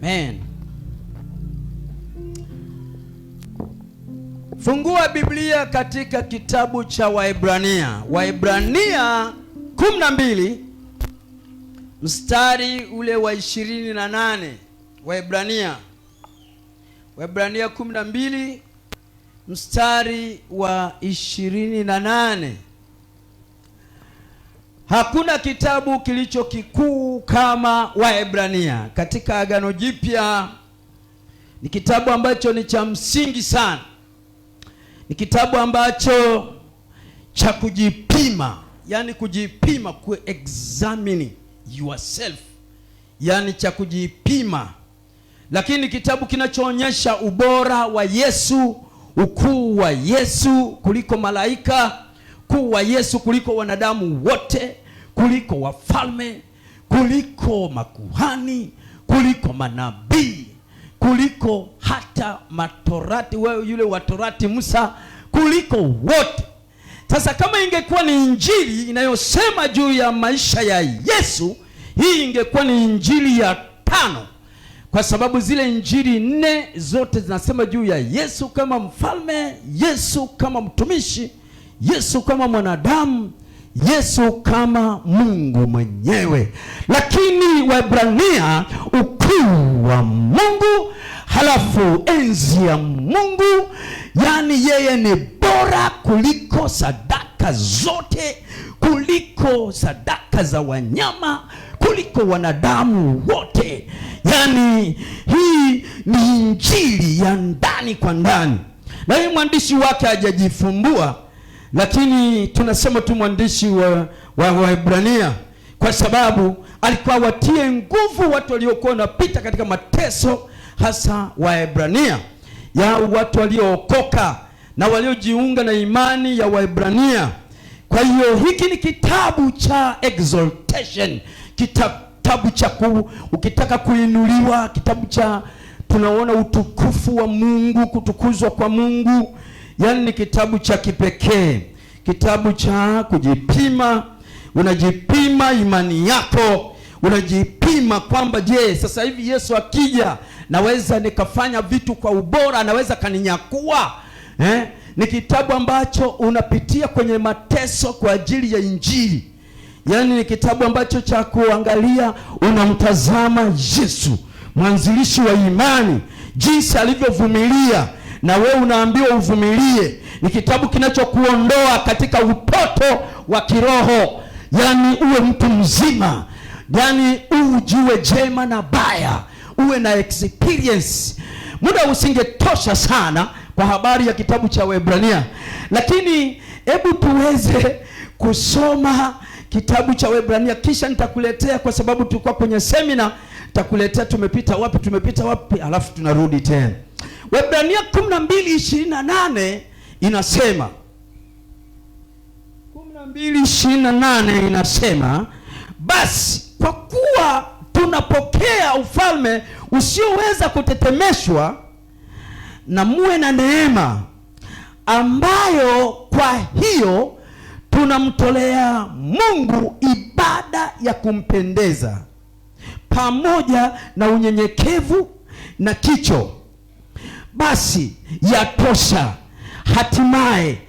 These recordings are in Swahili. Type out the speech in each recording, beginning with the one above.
Amen. Fungua Biblia katika kitabu cha Waebrania. Waebrania 12 mstari ule wa 28. Waebrania 12 mstari wa 28. Hakuna kitabu kilicho kikuu kama Waebrania. Katika Agano Jipya ni kitabu ambacho ni cha msingi sana. Ni kitabu ambacho cha kujipima, yani kujipima, examine yourself, yani cha kujipima. Lakini kitabu kinachoonyesha ubora wa Yesu, ukuu wa Yesu kuliko malaika, ukuu wa Yesu kuliko wanadamu wote, kuliko wafalme, kuliko makuhani, kuliko manabii, kuliko hata matorati, wewe yule wa Torati Musa, kuliko wote. Sasa kama ingekuwa ni injili inayosema juu ya maisha ya Yesu, hii ingekuwa ni injili ya 5, kwa sababu zile injili 4 zote zinasema juu ya Yesu kama mfalme, Yesu kama mtumishi, Yesu kama mwanadamu, Yesu kama Mungu mwenyewe. Lakini Waebrania, ukuu wa Mungu, halafu enzi ya Mungu, yani yeye ni bora kuliko sadaka zote, kuliko sadaka za wanyama, kuliko wanadamu wote. Yani hii ni injili ya ndani kwa ndani. Na hii mwandishi wake hajajifumbua, lakini tunasema tu mwandishi wa Waebrania, kwa sababu alikuwa watie nguvu watu waliokuwa wanapita katika mateso, hasa Waebrania, ya watu waliookoka na waliojiunga na imani ya Waebrania. Kwa hiyo hiki ni kitabu cha exaltation, kitabu cha ukitaka kuinuliwa, kitabu cha tunaona utukufu wa Mungu, kutukuzwa kwa Mungu. Yani ni kitabu cha kipekee, kitabu cha kujipima. Unajipima imani yako, unajipima kwamba je, sasa hivi Yesu akija naweza nikafanya vitu kwa ubora, naweza kaninyakua. Ni kitabu ambacho unapitia kwenye mateso kwa ajili ya injili. Yani ni kitabu ambacho cha kuangalia, unamtazama Yesu, mwanzilishi wa imani, jinsi alivyovumilia, na wewe unaambiwa uvumilie. Ni kitabu kinachokuondoa katika upoto wa kiroho, yani uwe mtu mzima, yani ujue jema na baya, uwe na experience. Muda usingetosha sana kwa habari ya kitabu cha Waebrania, lakini hebu tuweze kusoma kitabu cha Waebrania, kisha nitakuletea, kwa sababu tulikuwa kwenye semina, nitakuletea tumepita wapi, alafu tunarudi tena. Waebrania 12:28 inasema, 12:28 inasema, basi kwa kuwa tunapokea ufalme usioweza kutetemeshwa, na muwe na neema ambayo kwa hiyo tunamtolea Mungu ibada ya kumpendeza pamoja na unyenyekevu na kicho. Basi yatosha. Hatimaye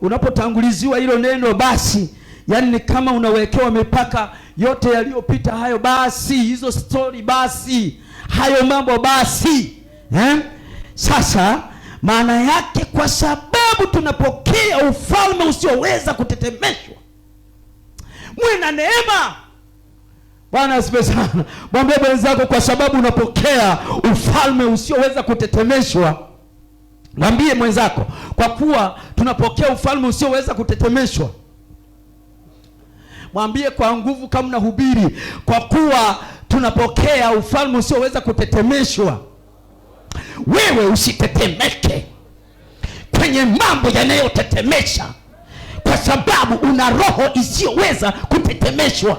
unapotanguliziwa hilo neno basi, yani ni kama unawekewa mipaka yote yaliyopita hayo, basi hizo story, basi hayo mambo, basi sasa maana yake, kwa sababu tunapokea ufalme usioweza kutetemeshwa, muwe na neema. Bwana asifiwe sana. Mwambie mwenzako, kwa sababu unapokea ufalme usioweza kutetemeshwa. Mwambie mwenzako, kwa kuwa tunapokea ufalme usioweza kutetemeshwa. Mwambie kwa nguvu kama unahubiri, kwa kuwa tunapokea ufalme usioweza kutetemeshwa. Wewe usitetemeke kwenye mambo yanayotetemesha, kwa sababu una roho isiyoweza kutetemeshwa,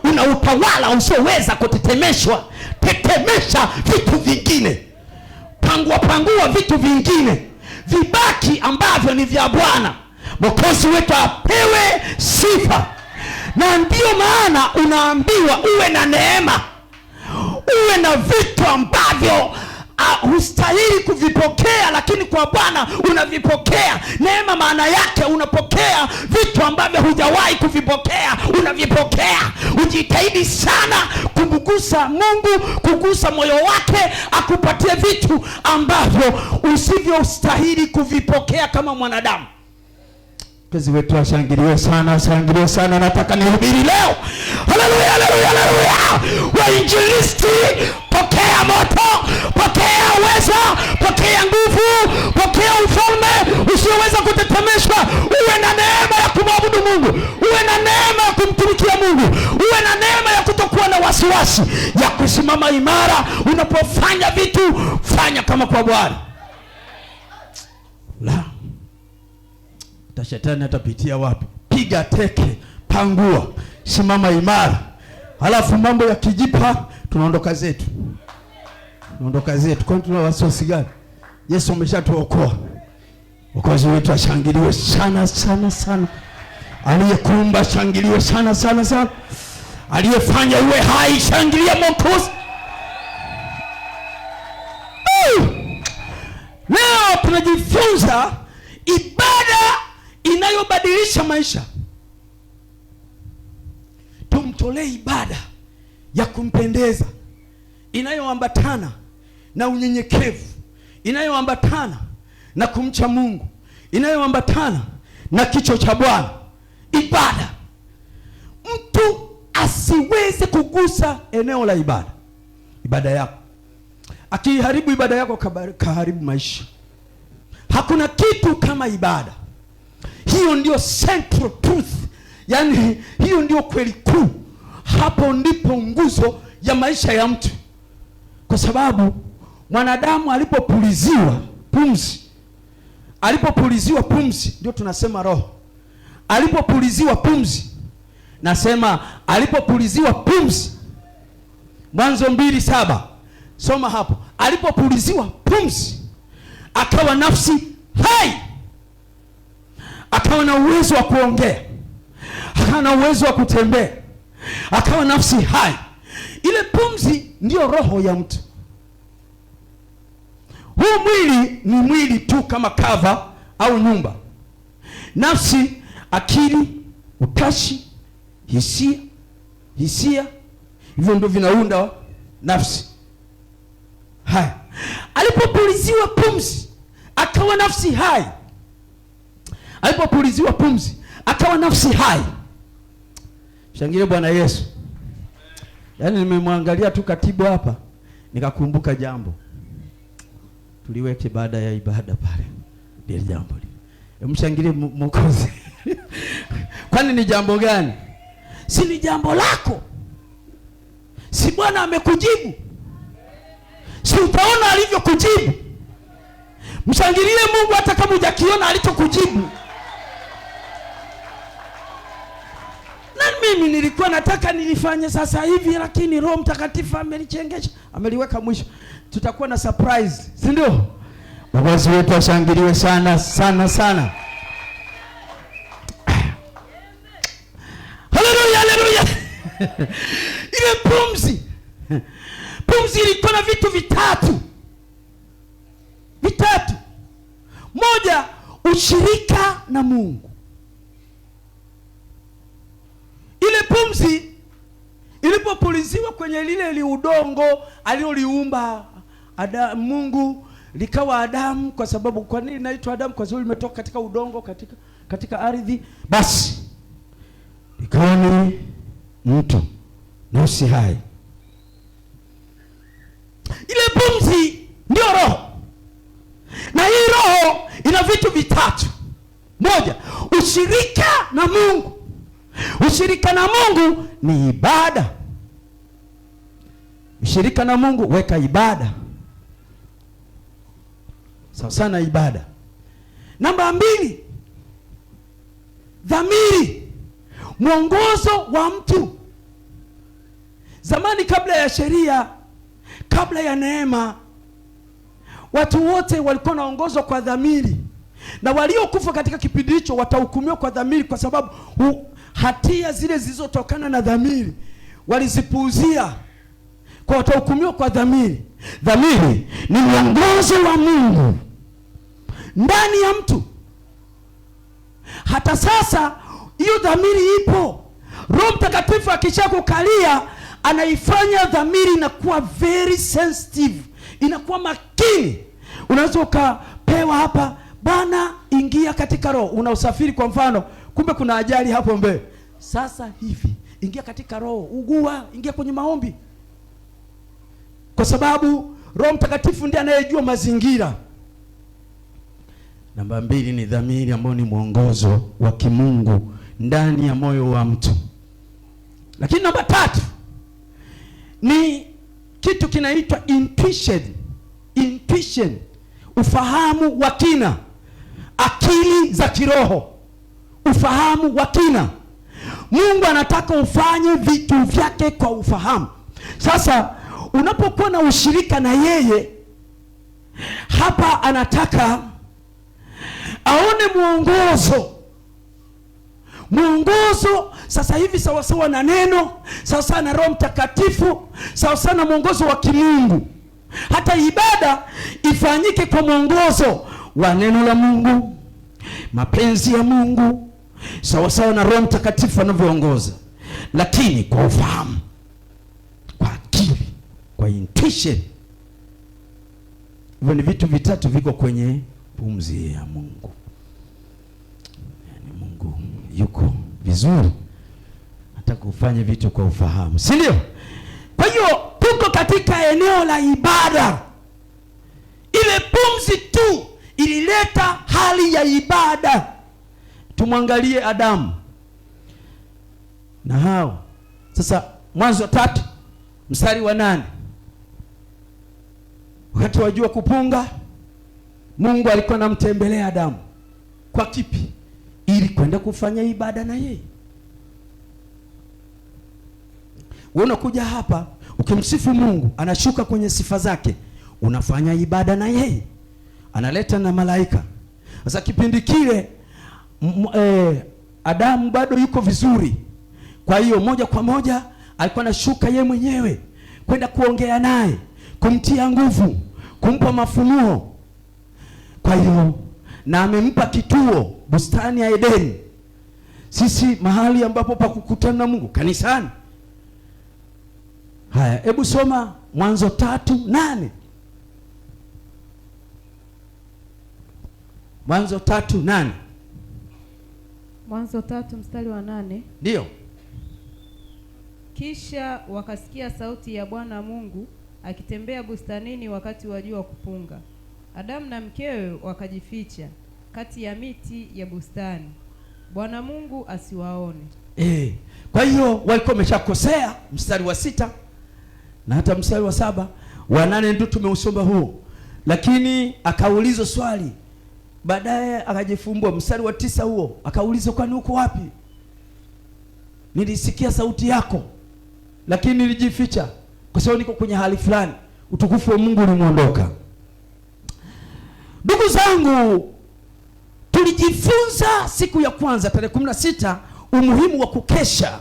una utawala usioweza kutetemeshwa. Tetemesha vitu vingine, pangua vitu vingine, vibaki ambavyo ni vya Bwana. Mwokozi wetu apewe sifa. Na ndio maana unaambiwa uwe na neema, uwe na vitu ambavyo hustahili kuvipokea, lakini kwa Bwana unavipokea. Neema maana yake unapokea vitu ambavyo hujawahi kuvipokea, unavipokea. Ujitahidi sana kumgusa Mungu, kugusa moyo wake, akupatie vitu ambavyo usivyostahili kuvipokea kama mwanadamu. Kazi wetu washangiliwe sana, shangiliwe sana. Nataka nihubiri leo. Haleluya, haleluya, haleluya. Wainjilisti, pokea moto, pokea uwezo, pokea nguvu, pokea ufalme usioweza kutetemeshwa. Uwe na neema ya kumwabudu Mungu, uwe na neema ya kumtumikia Mungu, uwe na neema ya kutokuwa na wasiwasi, ya kusimama imara. Unapofanya vitu, fanya kama kwa Bwana. La, shetani atapitia wapi? Piga teke, pangua, simama imara. Halafu mambo ya kijipa, tunaondoka zetu. Tunaondoka zetu. Kwani tuna wasiwasi gani? Yesu ameshatuokoa. Wokozi wetu ashangiliwe sana sana sana. Aliyekuumba shangiliwe sana sana sana. Aliyefanya uwe hai, shangilia Mwokozi. Leo tunajifunza ibada inayobadilisha maisha. Tumtolee ibada ya kumpendeza, inayoambatana na unyenyekevu, inayoambatana na kumcha Mungu, inayoambatana na kicho cha Bwana. Ibada, mtu asiweze kugusa eneo la ibada. Ibada yako, akiharibu ibada yako, kaharibu maisha. Hakuna kitu kama ibada. Hiyo ndio central truth. Yani hiyo ndio kweli kuu. Hapo ndipo nguzo ya maisha ya mtu. Kwa sababu mwanadamu alipopuliziwa pumzi, ndio tunasema roho. Alipopuliziwa pumzi, nasema alipopuliziwa pumzi. Mwanzo 2:7. Soma hapo. Alipopuliziwa pumzi, akawa nafsi hai. Akawa na uwezo wa kuongea, akawa na uwezo wa kutembea, akawa nafsi hai. Ile pumzi ndio roho ya mtu. Huu mwili ni mwili tu kama kava au nyumba. Nafsi, akili, utashi, hisia, hivyo ndio vinaunda nafsi hai. Alipopuliziwa pumzi, akawa nafsi hai. Alipopuliziwa pumzi, akawa nafsi hai. Shangilie Bwana Yesu. Yaani nimemwangalia tu katibu hapa, nikakumbuka jambo. Tuliweke baada ya ibada pale. Ndio jambo lile. Mshangilie Mwokozi. Kwani ni jambo gani? Si ni jambo lako. Si Bwana amekujibu? Si utaona alivyokujibu? Mshangilie Mungu hata kama hujakiona alichokujibu. Na mimi nilikuwa nataka nilifanye sasa hivi, lakini Roho Mtakatifu amenichengesha, ameliweka mwisho. Tutakuwa na surprise, si ndio? Wazazi wetu washangiliwe sana sana sana. Haleluya, haleluya. Ile pumzi ilikuwa na vitu vitatu. Moja, ushirika na Mungu. Ile pumzi ilipopuliziwa kwenye lile udongo alioliumba Mungu, likawa Adamu. Kwa sababu, kwa nini inaitwa Adamu? Kwa sababu limetoka katika udongo, katika ardhi. Basi ikawa ni mtu, nafsi hai. Ile pumzi ndio roho. Na hii roho ina vitu vitatu. Moja, ushirika na Mungu. Ushirika na Mungu ni ibada. Ushirika na Mungu, weka ibada. Sawa sana ibada. Namba 2, dhamiri, mwongozo wa mtu. Zamani, kabla ya sheria, kabla ya neema, watu wote walikuwa naongozwa kwa dhamiri. Na waliokufa katika kipindi hicho watahukumiwa kwa dhamiri, kwa sababu hatia zile zilizotokana na dhamiri walizipuuzia. kwa watahukumiwa kwa dhamiri. Dhamiri ni mwongozo wa Mungu ndani ya mtu. Hata sasa hiyo dhamiri ipo. Roho Mtakatifu akishakukalia anaifanya dhamiri inakuwa very sensitive, inakuwa makini. Unaweza ukapewa hapa, bana ingia katika roho. Unausafiri kwa mfano, kumbe kuna ajali hapo mbele. Sasa hivi ingia katika roho, ugua, ingia kwenye maombi. Kwa sababu Roho Mtakatifu ndiye anayejua mazingira. Namba 2 ni dhamiri, ambayo ni mwongozo wa kimungu ndani ya moyo wa mtu. Lakini namba 3 ni kitu kinaitwa intuition. Intuition, ufahamu wa kina, akili za kiroho, ufahamu wa kina. Mungu anataka ufanye vitu vyake kwa ufahamu. Sasa unapokuwa na ushirika na yeye, hapa anataka aone mwongozo sasa hivi sawa sawa na neno, sawa sawa na Roho Mtakatifu, sawa sawa na mwongozo wa kimungu. Hata ibada ifanyike kwa mwongozo wa neno la Mungu, mapenzi ya Mungu, sawa sawa na Roho Mtakatifu anavyoongoza, lakini kwa ufahamu, kwa akili, kwa intuition. Hivyo ni vitu vitatu viko kwenye pumzi ya Mungu. Yaani Mungu yuko vizuri, nataka ufanye vitu kwa ufahamu, si ndio? Kwa hiyo tuko katika eneo la ibada. Ile pumzi tu ilileta hali ya ibada. Tumwangalie Adamu na Hawa. Sasa Mwanzo 3 mstari wa 8. Wakati wa jua kupunga, Mungu alikuwa anamtembelea Adamu. Kwa kipi? Ili kwenda kufanya ibada na yeye. Unakuja hapa ukimsifu Mungu, anashuka kwenye sifa zake, unafanya ibada na yeye, analeta na malaika. Sasa kipindi kile Adamu bado yuko vizuri, kwa hiyo moja kwa moja alikuwa anashuka yeye mwenyewe kwenda kuongea naye, kumtia nguvu, kumpa mafunuo. Kwa hiyo na amempa kituo, bustani ya Edeni. Sisi mahali ambapo pa kukutana na Mungu, kanisani. Haya, hebu soma Mwanzo 3:8. Mwanzo 3:8. Mwanzo 3 mstari wa 8. Ndio. Kisha wakasikia sauti ya Bwana Mungu akitembea bustanini wakati wa jua kupunga. Adamu na mkewe wakajificha kati ya miti ya bustani, Bwana Mungu asiwaone. Kwa hiyo walikuwa wameshakosea. Mstari wa 6 na hata mstari wa 7, wa 8 ndio tumeusoma huo. Lakini akaulizwa swali, baadaye akajifumbua. Mstari wa 9 huo akaulizwa, kwani uko wapi? Nilisikia sauti yako, lakini nilijificha kwa sababu niko kwenye hali fulani. Utukufu wa Mungu ulimuondoka. Ndugu zangu, tulijifunza siku ya kwanza tarehe 16 umuhimu wa kukesha,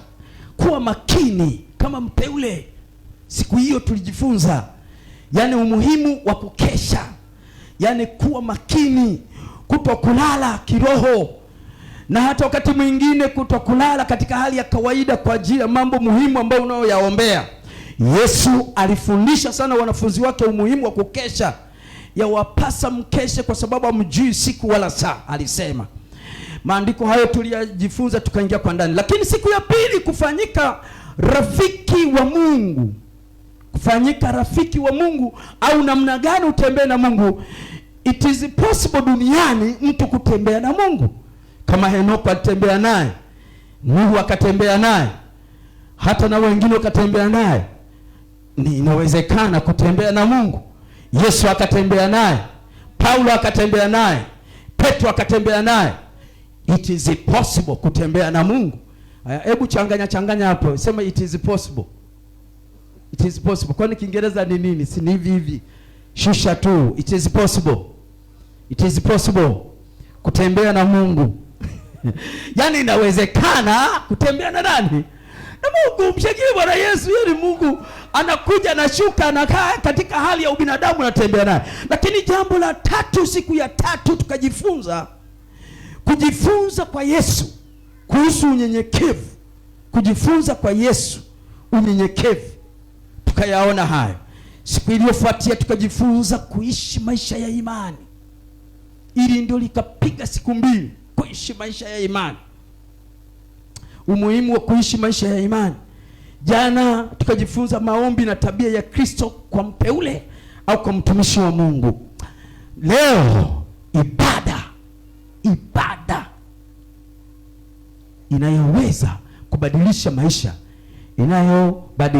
kuwa makini kama mteule. Siku hiyo tulijifunza yani umuhimu wa kukesha, yani kuwa makini, kutokulala kiroho, na hata wakati mwingine kutokulala katika hali ya kawaida kwa ajili ya mambo muhimu ambayo unayoyaombea. Yesu alifundisha sana wanafunzi wake umuhimu wa kukesha. Yawapasa mkeshe kwa sababu hamjui siku wala saa, alisema. Maandiko hayo tuliyajifunza tukaingia kwa ndani. Lakini siku ya pili, kufanyika rafiki wa Mungu. Kufanyika rafiki wa Mungu, au namna gani utembee na Mungu. It is possible duniani mtu kutembea na Mungu. Kama Henoko alitembea naye, Nuhu akatembea naye, hata na wengine wakatembea naye. Ni inawezekana kutembea na Mungu. Yesu akatembea naye, Paulo akatembea naye, Petro akatembea naye. It is possible kutembea na Mungu. Hebu changanya hapo, sema it is possible. It is possible. Kwani Kiingereza ni nini? Si hivi hivi. Shusha tu. It is possible. It is possible kutembea na Mungu. Yaani inawezekana kutembea na nani? na Mungu. Mshangilie Bwana Yesu. Yeye ni Mungu, anakuja anashuka, anakaa katika hali ya ubinadamu, anatembea naye. Lakini jambo la tatu, siku ya tatu kujifunza kwa Yesu kuhusu unyenyekevu. Kujifunza kwa Yesu unyenyekevu, tukayaona hayo. Siku iliyofuatia tukajifunza kuishi maisha ya imani. Ili ndio likapiga siku mbili, kuishi maisha ya imani, umuhimu wa kuishi maisha ya imani. Jana tukajifunza maombi na tabia ya Kristo kwa mteule au kwa mtumishi wa Mungu. Leo ibada inayoweza kubadilisha maisha, ibada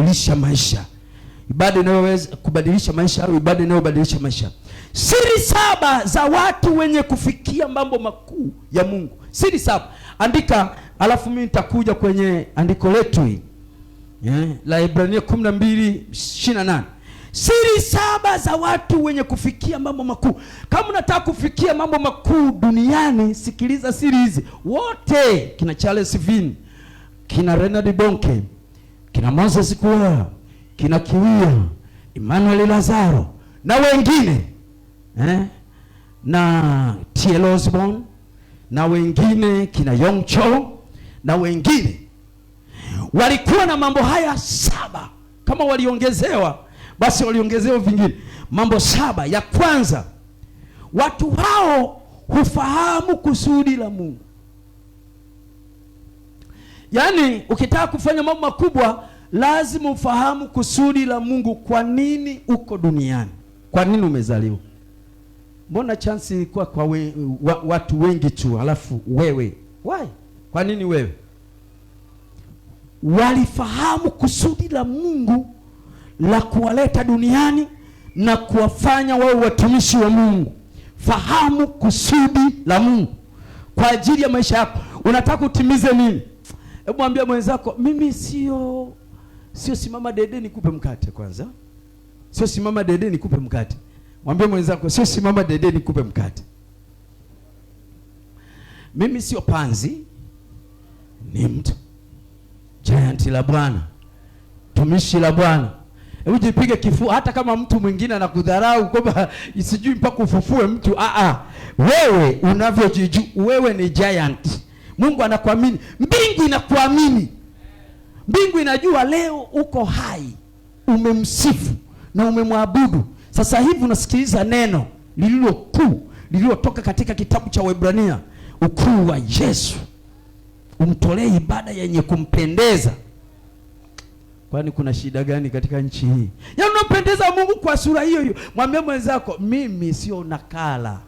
inayoweza kubadilisha maisha au ibada inayobadilisha maisha. Siri 7 za watu wenye kufikia mambo makuu ya Mungu. Siri 7. Andika, alafu mimi nitakuja kwenye andiko letu hili. La Ibrania 12:28. Siri 7 za watu wenye kufikia mambo makuu. Kama unataka kufikia mambo makuu duniani, sikiliza siri hizi. Wote, kina Charles Vin, kina Renard Bonke, kina Moses Kuwa, kina Kiwia, Emmanuel Lazaro na wengine, na T.L. Osborne na wengine, kina Yong Cho na wengine, walikuwa na mambo haya 7. Kama waliongezewa, basi waliongezewa vingine. Mambo 7. Ya kwanza, watu hao hufahamu kusudi la Mungu. Yaani ukitaka kufanya mambo makubwa, lazima ufahamu kusudi la Mungu. Kwa nini uko duniani? Kwa nini umezaliwa? Mbona chance ilikuwa kwa watu wengi tu, alafu wewe? Why? Kwa nini wewe? Walifahamu kusudi la Mungu la kuwaleta duniani na kuwafanya wawe watumishi wa Mungu. Fahamu kusudi la Mungu kwa ajili ya maisha yako. Unataka utimize nini? Hebu mwambie mwenzako, mimi sio simama dede nikupe mkate kwanza. Sio simama dede nikupe mkate. Mwambie mwenzako, sio simama dede nikupe mkate. Mimi sio panzi, ni mtu giant la Bwana, tumishi la Bwana. Hebu jipige kifua, hata kama mtu mwingine anakudharau kwamba isijui mpaka ufufue mtu. Wewe unavyojijua wewe ni giant. Mungu anakuamini, mbingu inakuamini. Mbingu inajua leo uko hai, umemsifu na umemwabudu. Sasa hivi unasikiliza neno lililotoka katika kitabu cha Waebrania, ukuu wa Yesu. Umtolee ibada yenye kumpendeza. Kwani kuna shida gani katika nchi hii? Yaani unampendeza Mungu kwa sura hiyo hiyo. Mwambie mwenzako, mimi sio nakala,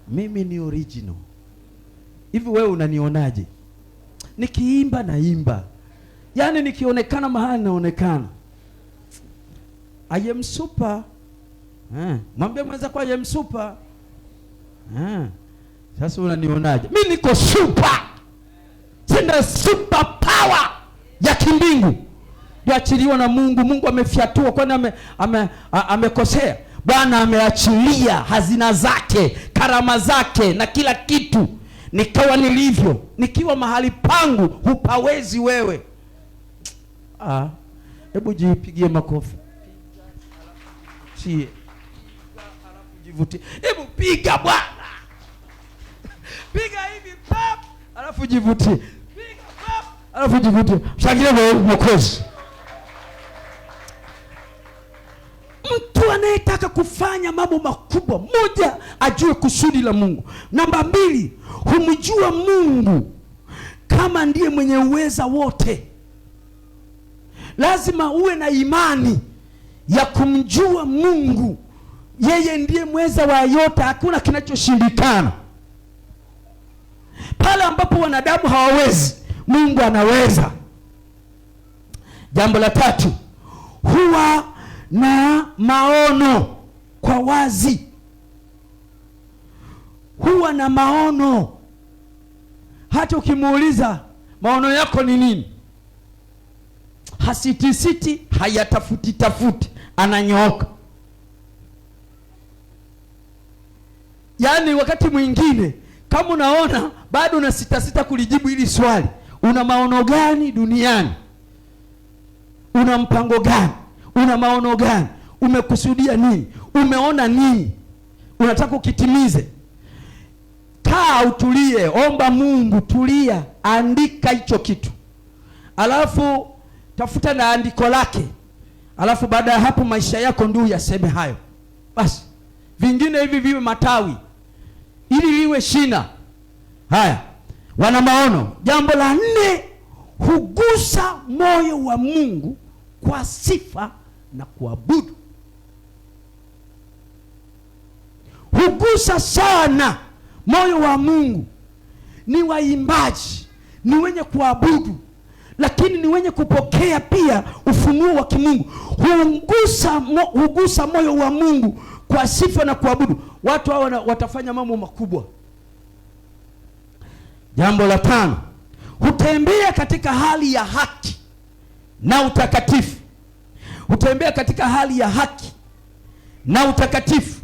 mimi ni original. Hivi wewe unanionaje? Nikiimba naimba, yaani nikionekana mahali naonekana. I am super. Mwambie mwenzako, I am super. Sasa unanionaje? Mimi niko super. Sina super power ya kimbingu. Tuachiliwa na Mungu. Mungu amefyatua, kwani amekosea? Bwana ameachilia hazina zake, karama zake na kila kitu. Nikawa nilivyo, nikiwa mahali pangu hupawezi wewe. Hebu jipigie makofi. Alafu jivutie. Hebu piga Bwana. Piga hivi pap, alafu jivutie. Piga pap, alafu jivutie. Shangilia Mwokozi. Mtu anayetaka kufanya mambo makubwa, moja, ajue kusudi la Mungu. Namba 2, humjua Mungu kama ndiye mwenye uweza wote. Lazima uwe na imani ya kumjua Mungu. Yeye ndiye mweza wa yote, hakuna kinachoshindikana. Pale ambapo wanadamu hawawezi, Mungu anaweza. Jambo la 3, huwa na maono kwa wazi. Huwa na maono. Hata ukimuuliza maono yako ni nini, hasitisiti, hayatafuti, ananyooka. Yaani wakati mwingine kama unaona bado una sita kulijibu hili swali, una maono gani duniani? Una mpango gani? Una maono gani? Umekusudia nini? Umeona nini? Unataka ukitimize. Kaa utulie, omba Mungu, tulia, andika hicho kitu. Alafu tafuta na andiko lake. Alafu baada ya hapo maisha yako ndio yaseme hayo. Basi vingine hivi viwe matawi ili liwe shina. Haya, wana maono. Jambo la 4, hugusa moyo wa Mungu kwa sifa na kuabudu. Hugusa sana moyo wa Mungu. Ni waimbaji, ni wenye kuabudu, lakini ni wenye kupokea pia ufunuo wa kimungu. Hugusa moyo wa Mungu kwa sifa na kuabudu. Watu hao watafanya mambo makubwa. Jambo la 5, hutembea katika hali ya haki na utakatifu. Hutembea katika hali ya haki na utakatifu.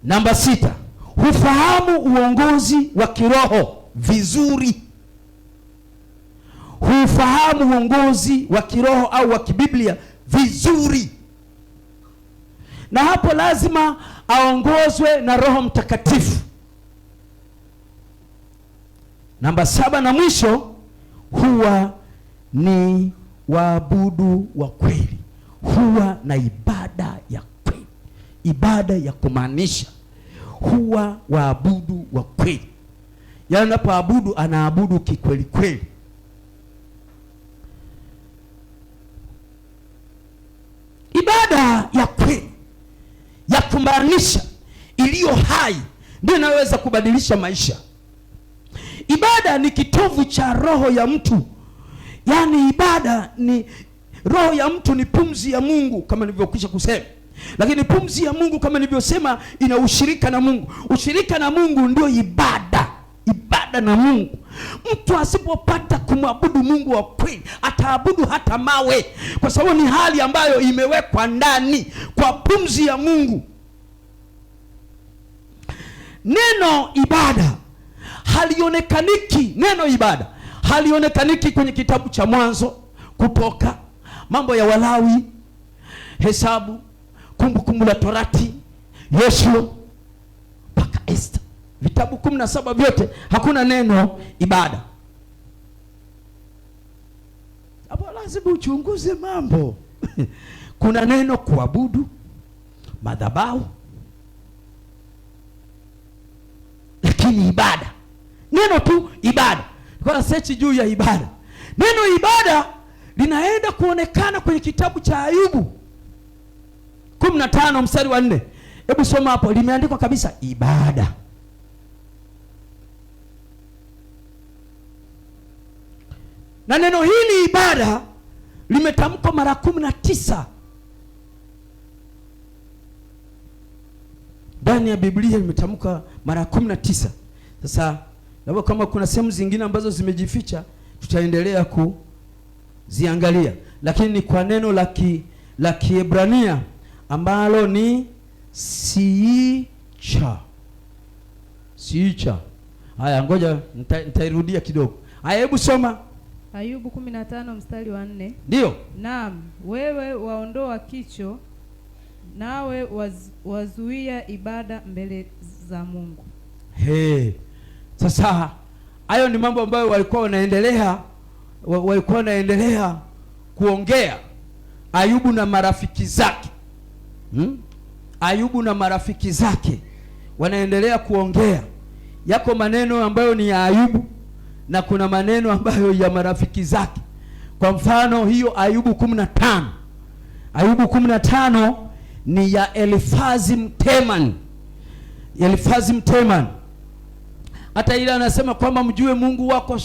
Namba 6, hufahamu uongozi wa kiroho vizuri. Hufahamu uongozi wa kiroho au wa kibiblia vizuri. Na hapo lazima aongozwe na Roho Mtakatifu. Namba 7 na mwisho, huwa ni waabudu wa kweli. Huwa na ibada ya kweli, ibada ya kumaanisha. Huwa waabudu wa kweli, yaani anapoabudu anaabudu kikweli kweli. Ibada ya kweli ya kumaanisha iliyo hai ndio inaweza kubadilisha maisha. Ibada ni kitovu cha roho ya mtu. Yaani ibada ni roho ya mtu, ni pumzi ya Mungu kama nilivyokwisha kusema. Lakini pumzi ya Mungu kama nilivyosema ina ushirika na Mungu. Ushirika na Mungu ndio ibada. Ibada na Mungu. Mtu asipopata kumwabudu Mungu wa kweli, ataabudu hata mawe, kwa sababu ni hali ambayo imewekwa ndani kwa pumzi ya Mungu. Neno ibada halionekaniki. Neno ibada halionekaniki kwenye kitabu cha Mwanzo, Kutoka, Mambo ya Walawi, Hesabu, Kumbukumbu la Torati, Yoshua mpaka Esta. Vitabu 17 vyote hakuna neno ibada. Hapo lazima uchunguze mambo. Kuna neno kuabudu, madhabahu, lakini ibada, neno tu ibada. Kwa search juu ya ibada. Neno ibada linaenda kuonekana kwenye kitabu cha Ayubu 15 mstari wa 4. Hebu soma hapo, limeandikwa kabisa ibada. Na neno hili ibada limetamkwa mara 19 ndani ya Biblia, limetamkwa mara 19. Sasa labda kama kuna sehemu zingine ambazo zimejificha tutaendelea kuziangalia, lakini ni kwa neno la Kiebrania ambalo ni siicha. Siicha. Haya, ngoja nitairudia kidogo. Haya, hebu soma Ayubu 15 mstari wa 4. Ndio. Naam, wewe waondoa kicho, nawe wazuia ibada mbele za Mungu. Sasa hayo ni mambo ambayo walikuwa wanaendelea kuongea Ayubu na marafiki zake. Ayubu na marafiki zake wanaendelea kuongea. Yako maneno ambayo ni ya Ayubu na kuna maneno ambayo ya marafiki zake. Kwa mfano hiyo Ayubu 15. Ayubu 15 ni ya Elifazi Mtemani. Elifazi Mtemani. Hata ile anasema kwamba mjue Mungu wako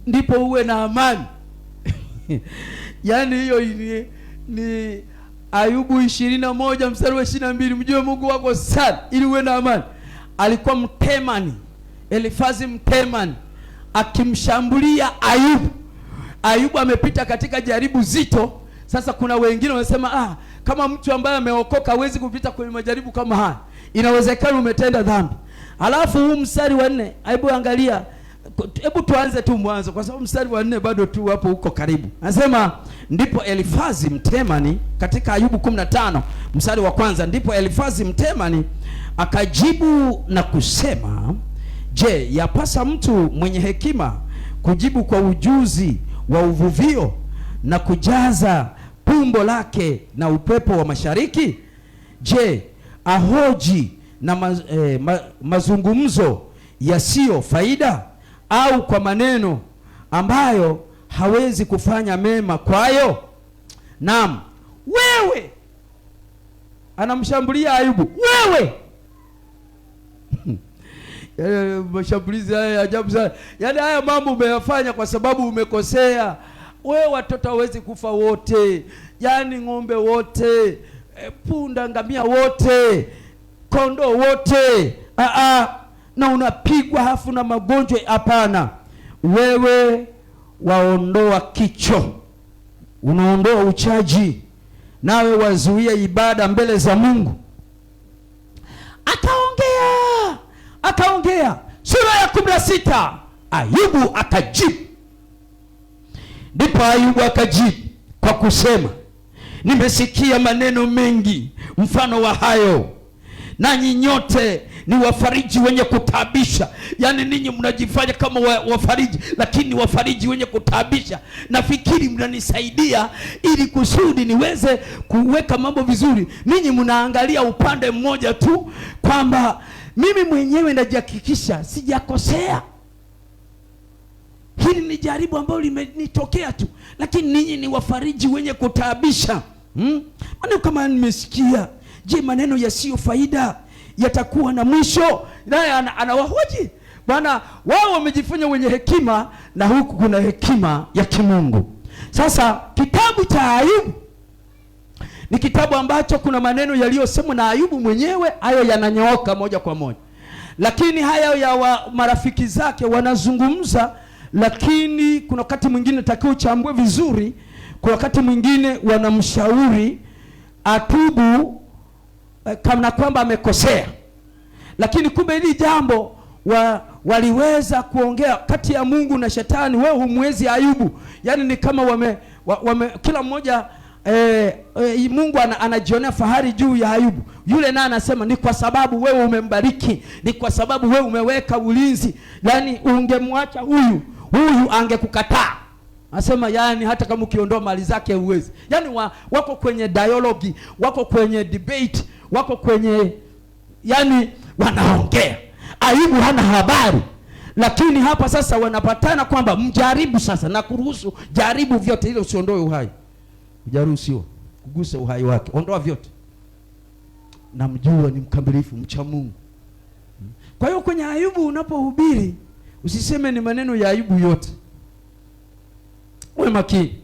ndipo uwe na amani. Yaani hiyo ni Ayubu 21 mstari wa 22, mjue Mungu wako sana ili uwe na amani. Alikuwa Mtemani, Elifazi Mtemani akimshambulia Ayubu. Ayubu amepita katika jaribu zito. Sasa kuna wengine wanasema kama mtu ambaye ameokoka hawezi kupita kwenye majaribu kama haya. Inawezekana umetenda dhambi. Alafu huu mstari wa 4, hebu angalia, hebu tuanze tu mwanzo kwa sababu mstari wa 4 bado tu hapo huko karibu. Anasema ndipo Elifazi Mtemani, katika Ayubu 15 mstari wa kwanza, ndipo Elifazi Mtemani akajibu na kusema, je, yapasa mtu mwenye hekima kujibu kwa ujuzi wa uvuvio na kujaza pumbo lake na upepo wa mashariki? Je, ahoji na mazungumzo yasiyo faida, au kwa maneno ambayo hawezi kufanya mema kwayo? Naam, wewe, anamshambulia Ayubu, wewe mashambulizi haya ajabu sana. Yaani haya mambo umeyafanya kwa sababu umekosea. Wewe watoto hawezi kufa wote, yaani ng'ombe wote, punda, ngamia wote, kondoo wote, na unapigwa hafu na magonjwa. Hapana, wewe waondoa kicho, unaondoa uchaji, nawe wazuia ibada mbele za Mungu. Akaongea sura ya 16. Ayubu akajibu. Ndipo Ayubu akajibu kwa kusema, nimesikia maneno mengi mfano wa hayo, nanyi nyote ni wafariji wenye kutabisha. Yaani ninyi mnajifanya kama wafariji, lakini wafariji wenye kutabisha. Nafikiri mnanisaidia ili kusudi niweze kuweka mambo vizuri. Ninyi mnaangalia upande mmoja tu, kwamba mimi mwenyewe najihakikisha sijakosea. Hili ni jaribu ambalo limenitokea tu, lakini ninyi ni wafariji wenye kutabisha. Maneno kama nimesikia, je, maneno yasiyo faida yatakuwa na mwisho? Naye anawahoji. Bwana, wao wamejifanya wenye hekima, na huku kuna hekima ya kimungu. Sasa kitabu cha Ayubu ni kitabu ambacho kuna maneno yaliyosemwa na Ayubu mwenyewe, hayo yananyooka moja kwa moja. Lakini haya ya marafiki zake wanazungumza, lakini kuna wakati mwingine takiwa uchambue vizuri. Kuna wakati mwingine wanamshauri atubu kama kwamba amekosea, lakini kumbe hili jambo waliweza kuongea kati ya Mungu na Shetani. Wewe humwezi Ayubu, yaani ni kama wame kila mmoja Mungu anajionea fahari juu ya Ayubu. Yule naye anasema ni kwa sababu wewe umembariki, ni kwa sababu wewe umeweka ulinzi. Yaani ungemwacha huyu angekukataa. Anasema yaani hata kama ukiondoa mali zake huwezi. Yaani wako kwenye dialogue, wako kwenye debate, wako kwenye, yaani wanaongea. Ayubu hana habari. Lakini hapa sasa wanapatana kwamba mjaribu sasa, na kuruhusu jaribu vyote ili usiondoe uhai. Hujaruhusiwa kugusa uhai wake, ondoa vyote. Namjua ni mkamilifu, mcha Mungu. Kwa hiyo kwenye Ayubu unapohubiri, usiseme ni maneno ya Ayubu yote. Uwe makini.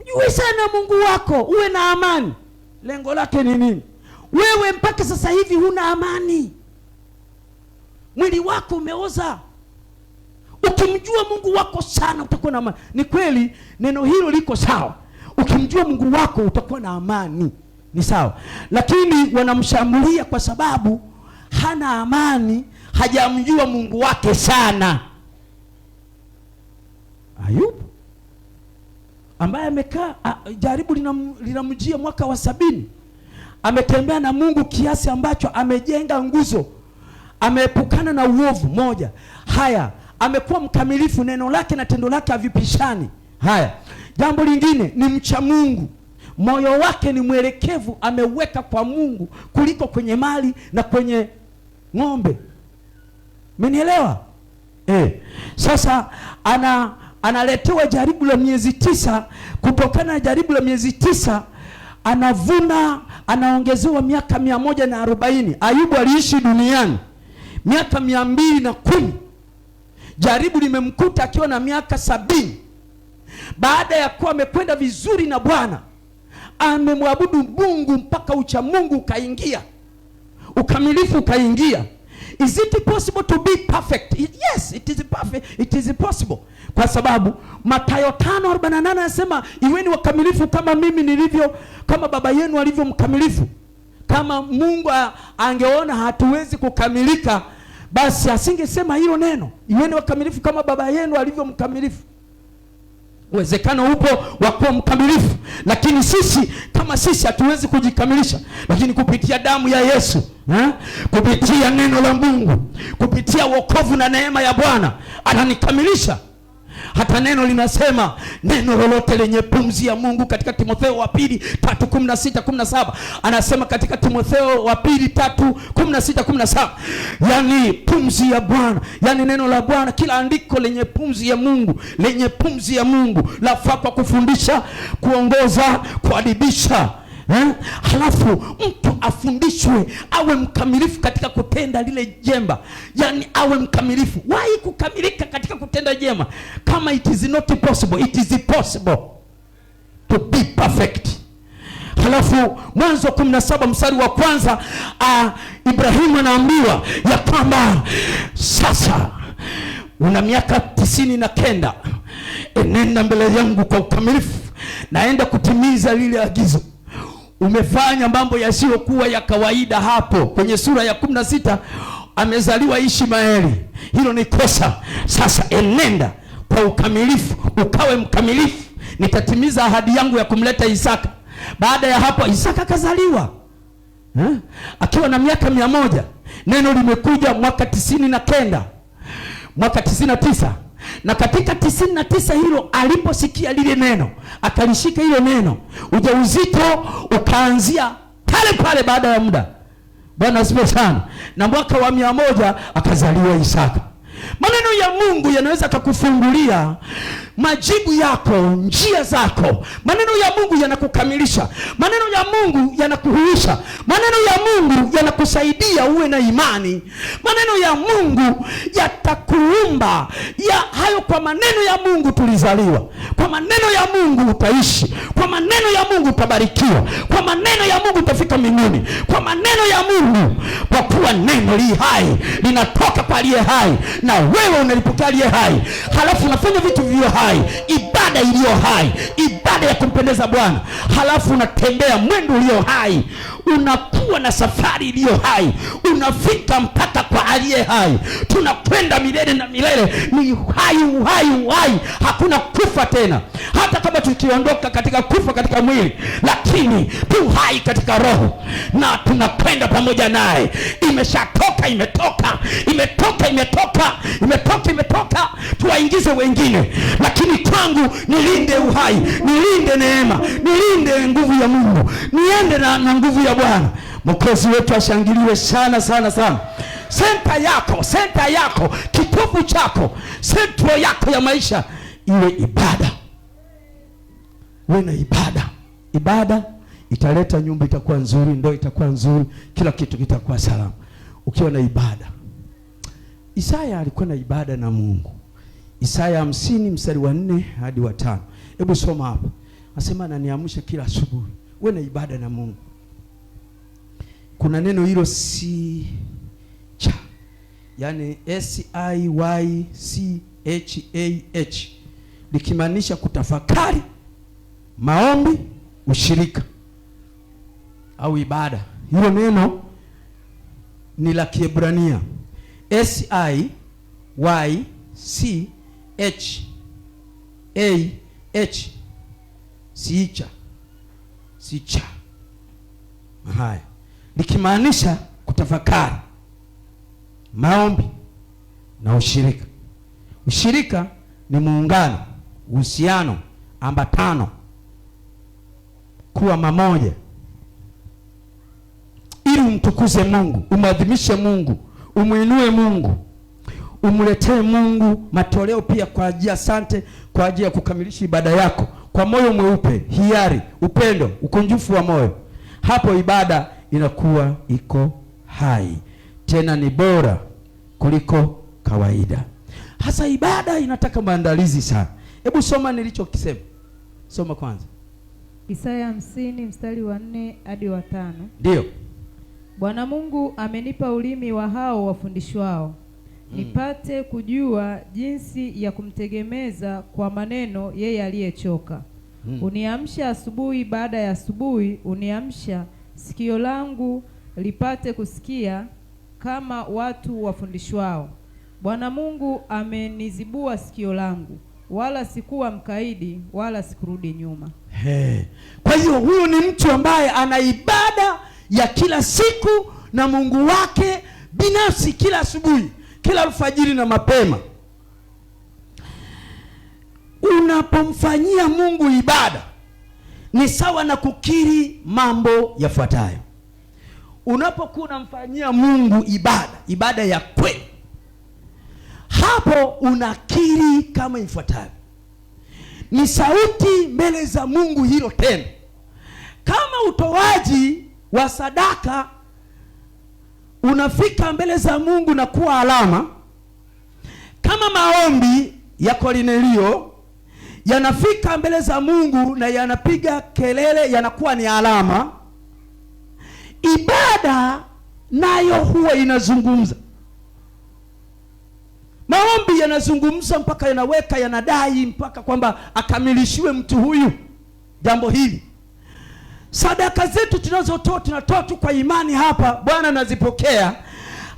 Mjue sana Mungu wako, uwe na amani. Lengo lake ni nini? Wewe mpaka sasa hivi huna amani. Mwili wako umeoza. Ukimjua Mungu wako sana utakuwa na amani. Ni kweli neno hilo liko sawa. Ukimjua Mungu wako utakuwa na amani. Ni sawa. Lakini wanamshambulia kwa sababu hana amani, hajamjua Mungu wake sana. Ayubu ambaye amekaa, jaribu linamjia mwaka wa 70. Ametembea na Mungu kiasi ambacho amejenga nguzo. Ameepukana na uovu moja. Haya, amekuwa mkamilifu, neno lake na tendo lake havipishani. Haya, jambo lingine ni mcha Mungu. Moyo wake ni mwelekevu, ameweka kwa Mungu kuliko kwenye mali na kwenye ng'ombe. Umenielewa? Sasa analetewa jaribu la miezi 9. Kutokana na jaribu la miezi 9 anavuna, anaongezewa miaka 140. Ayubu aliishi duniani miaka 210. Jaribu limemkuta akiwa na miaka 70. Baada ya kuwa amekwenda vizuri na Bwana, amemwabudu Mungu mpaka ucha Mungu ukaingia, ukamilifu ukaingia. Is it possible to be perfect? Yes, it is perfect. It is possible. Kwa sababu Mathayo 5:48 anasema, iweni wakamilifu kama mimi nilivyo, kama baba yenu alivyo mkamilifu. Kama Mungu angeona hatuwezi kukamilika, basi asingesema hilo neno, iweni wakamilifu kama baba yenu alivyo mkamilifu. Uwezekano upo wa kuwa mkamilifu, lakini sisi kama sisi hatuwezi kujikamilisha, lakini kupitia damu ya Yesu, kupitia neno la Mungu, kupitia wokovu na neema ya Bwana ananikamilisha. Hata neno linasema, neno lolote lenye pumzi ya Mungu, katika Timotheo wa pili 3:16-17 anasema, katika Timotheo wa pili 3:16-17, yani pumzi ya Bwana, yani neno la Bwana, kila andiko lenye pumzi ya Mungu, lenye pumzi ya Mungu lafaa kwa kufundisha, kuongoza, kuadibisha. Halafu mtu afundishwe awe mkamilifu katika kutenda lile jema, yani awe mkamilifu. Why kukamilika katika kutenda jema? Kama it is not possible, it is possible to be perfect. Halafu Mwanzo 17 mstari wa kwanza, Ibrahimu anaambiwa ya kwamba sasa una miaka 99, enenda mbele yangu kwa ukamilifu, naenda kutimiza lile agizo. Umefanya mambo yasiyokuwa ya kawaida. Hapo kwenye sura ya 16 amezaliwa Ishmaeli, hilo ni kosa. Sasa enenda kwa ukamilifu, ukawe mkamilifu, nitatimiza ahadi yangu ya kumleta Isaka. Baada ya hapo Isaka akazaliwa akiwa na miaka 100. Neno limekuja mwaka 99, mwaka 99, na katika 99 hilo aliposikia lile neno, akalishika hilo neno, ujauzito ukaanzia pale pale baada ya muda. Bwana asifiwe sana. Na mwaka wa 100 akazaliwa Isaka. Maneno ya Mungu yanaweza kukufungulia majibu yako, njia zako. Maneno ya Mungu yanakukamilisha. Maneno ya Mungu yanakuhuisha. Maneno ya Mungu yanakusaidia uwe na imani. Maneno ya Mungu yatakuumba. Hayo kwa maneno ya Mungu tulizaliwa. Kwa maneno ya Mungu utaishi. Kwa maneno ya Mungu utabarikiwa. Kwa maneno ya Mungu utafika mbinguni. Kwa maneno ya Mungu, kwa kuwa neno li hai, linatoka kwa aliye hai, na wewe unalipokea aliye hai. Halafu unafanya vitu vivyo hai, ibada iliyo hai, ibada ya kumpendeza Bwana. Halafu unatembea mwendo ulio hai, unakuwa na safari iliyo hai, unafika mpaka kwa aliye hai. Tunakwenda milele na milele, ni uhai, uhai, uhai. Hakuna kufa tena, hata kama tukiondoka katika kufa katika mwili, lakini tu hai katika roho, na tunakwenda pamoja naye. Imeshatoka, imetoka, imetoka, imetoka, imetoka, imetoka, tuwaingize wengine. Lakini kwangu nilinde uhai, nilinde neema, nilinde nguvu ya Mungu, niende na nguvu ya Bwana. Mwokozi wetu ashangiliwe sana sana sana. Senta yako, kitovu chako, sentro yako ya maisha iwe ibada. Uwe na ibada. Ibada italeta nyumba itakuwa nzuri, ndoa itakuwa nzuri, kila kitu kitakuwa salama ukiwa na ibada. Isaya alikuwa na ibada na Mungu. Isaya 50 mstari wa 4 hadi wa 5. Hebu soma hapa. Anasema ananiamsha kila asubuhi. Uwe na ibada na Mungu. Kuna neno hilo si cha, yani SIYCHAH, likimaanisha kutafakari, maombi, ushirika au ibada. Hilo neno ni la Kiebrania, SIYCHAH, sicha. Haya, likimaanisha kutafakari, maombi na ushirika. Ushirika ni muungano, uhusiano, ambatano, kuwa mamoja, ili umtukuze Mungu, umadhimishe Mungu, umuinue Mungu, umletee Mungu matoleo pia kwa ajili ya asante, kwa ajili ya kukamilisha ibada yako kwa moyo mweupe, hiari, upendo, ukunjufu wa moyo. Hapo ibada inakuwa iko hai, tena ni bora kuliko kawaida. Hasa ibada inataka maandalizi sana. Hebu soma nilichokisema. Soma kwanza Isaya 50 mstari wa 4 hadi wa 5. Ndio. Bwana Mungu amenipa ulimi wa hao wafundishwao, nipate kujua jinsi ya kumtegemeza kwa maneno yeye aliyechoka. Uniamsha asubuhi baada ya asubuhi, uniamsha sikio langu lipate kusikia kama watu wafundishwao. Bwana Mungu amenizibua sikio langu, wala sikuwa mkaidi, wala sikurudi nyuma. Kwa hiyo huyu ni mtu ambaye ana ibada ya kila siku na Mungu wake binafsi, kila asubuhi, kila alfajiri na mapema. Unapomfanyia Mungu ibada ni sawa na kukiri mambo yafuatayo. Unapokuwa unamfanyia Mungu ibada ya kweli, hapo unakiri kama ifuatavyo. Ni sauti mbele za Mungu hilo tendo. Kama utoaji wa sadaka unafika mbele za Mungu na kuwa alama, kama maombi ya Kornelio yanafika mbele za Mungu na yanapiga kelele, yanakuwa ni alama, ibada nayo huwa inazungumza. Maombi yanazungumza mpaka yanaweka, yanadai mpaka kwamba akamilishiwe mtu huyu jambo hili. Sadaka zetu tunazotoa, tunatoa tu kwa imani hapa, Bwana anazipokea,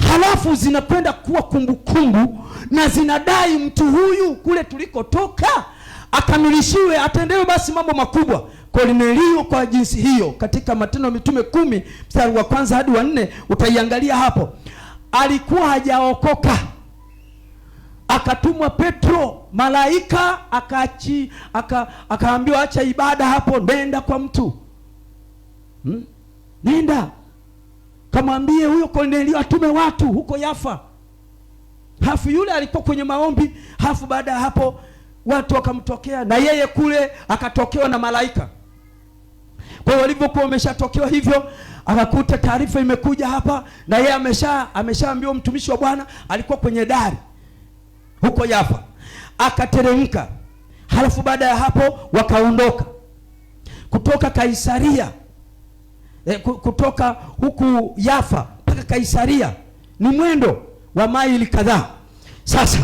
halafu zinakwenda kuwa kumbukumbu na zinadai mtu huyu kule tulikotoka akamilishiwe, atendewe basi mambo makubwa. Kornelio kwa jinsi hiyo, katika Matendo ya Mitume 10 mstari wa 1 hadi wa 4 utaiangalia hapo, alikuwa hajaokoka. Akatumwa Petro, malaika akaambiwa acha ibada hapo, nenda kwa mtu nenda kamwambie huyo Kornelio atume watu huko Yafa. Hafu yule alikuwa kwenye maombi, hafu baada ya hapo watu wakamtokea, na yeye kule akatokewa na malaika. Kwa hiyo walivyokuwa wameshatokewa hivyo, akakuta taarifa imekuja hapa, na yeye ameshaambiwa mtumishi wa Bwana alikuwa kwenye dari huko Yafa. Akateremka, halafu baada ya hapo wakaondoka kutoka Kaisaria. Kutoka huku Yafa mpaka Kaisaria ni mwendo wa maili kadhaa. Sasa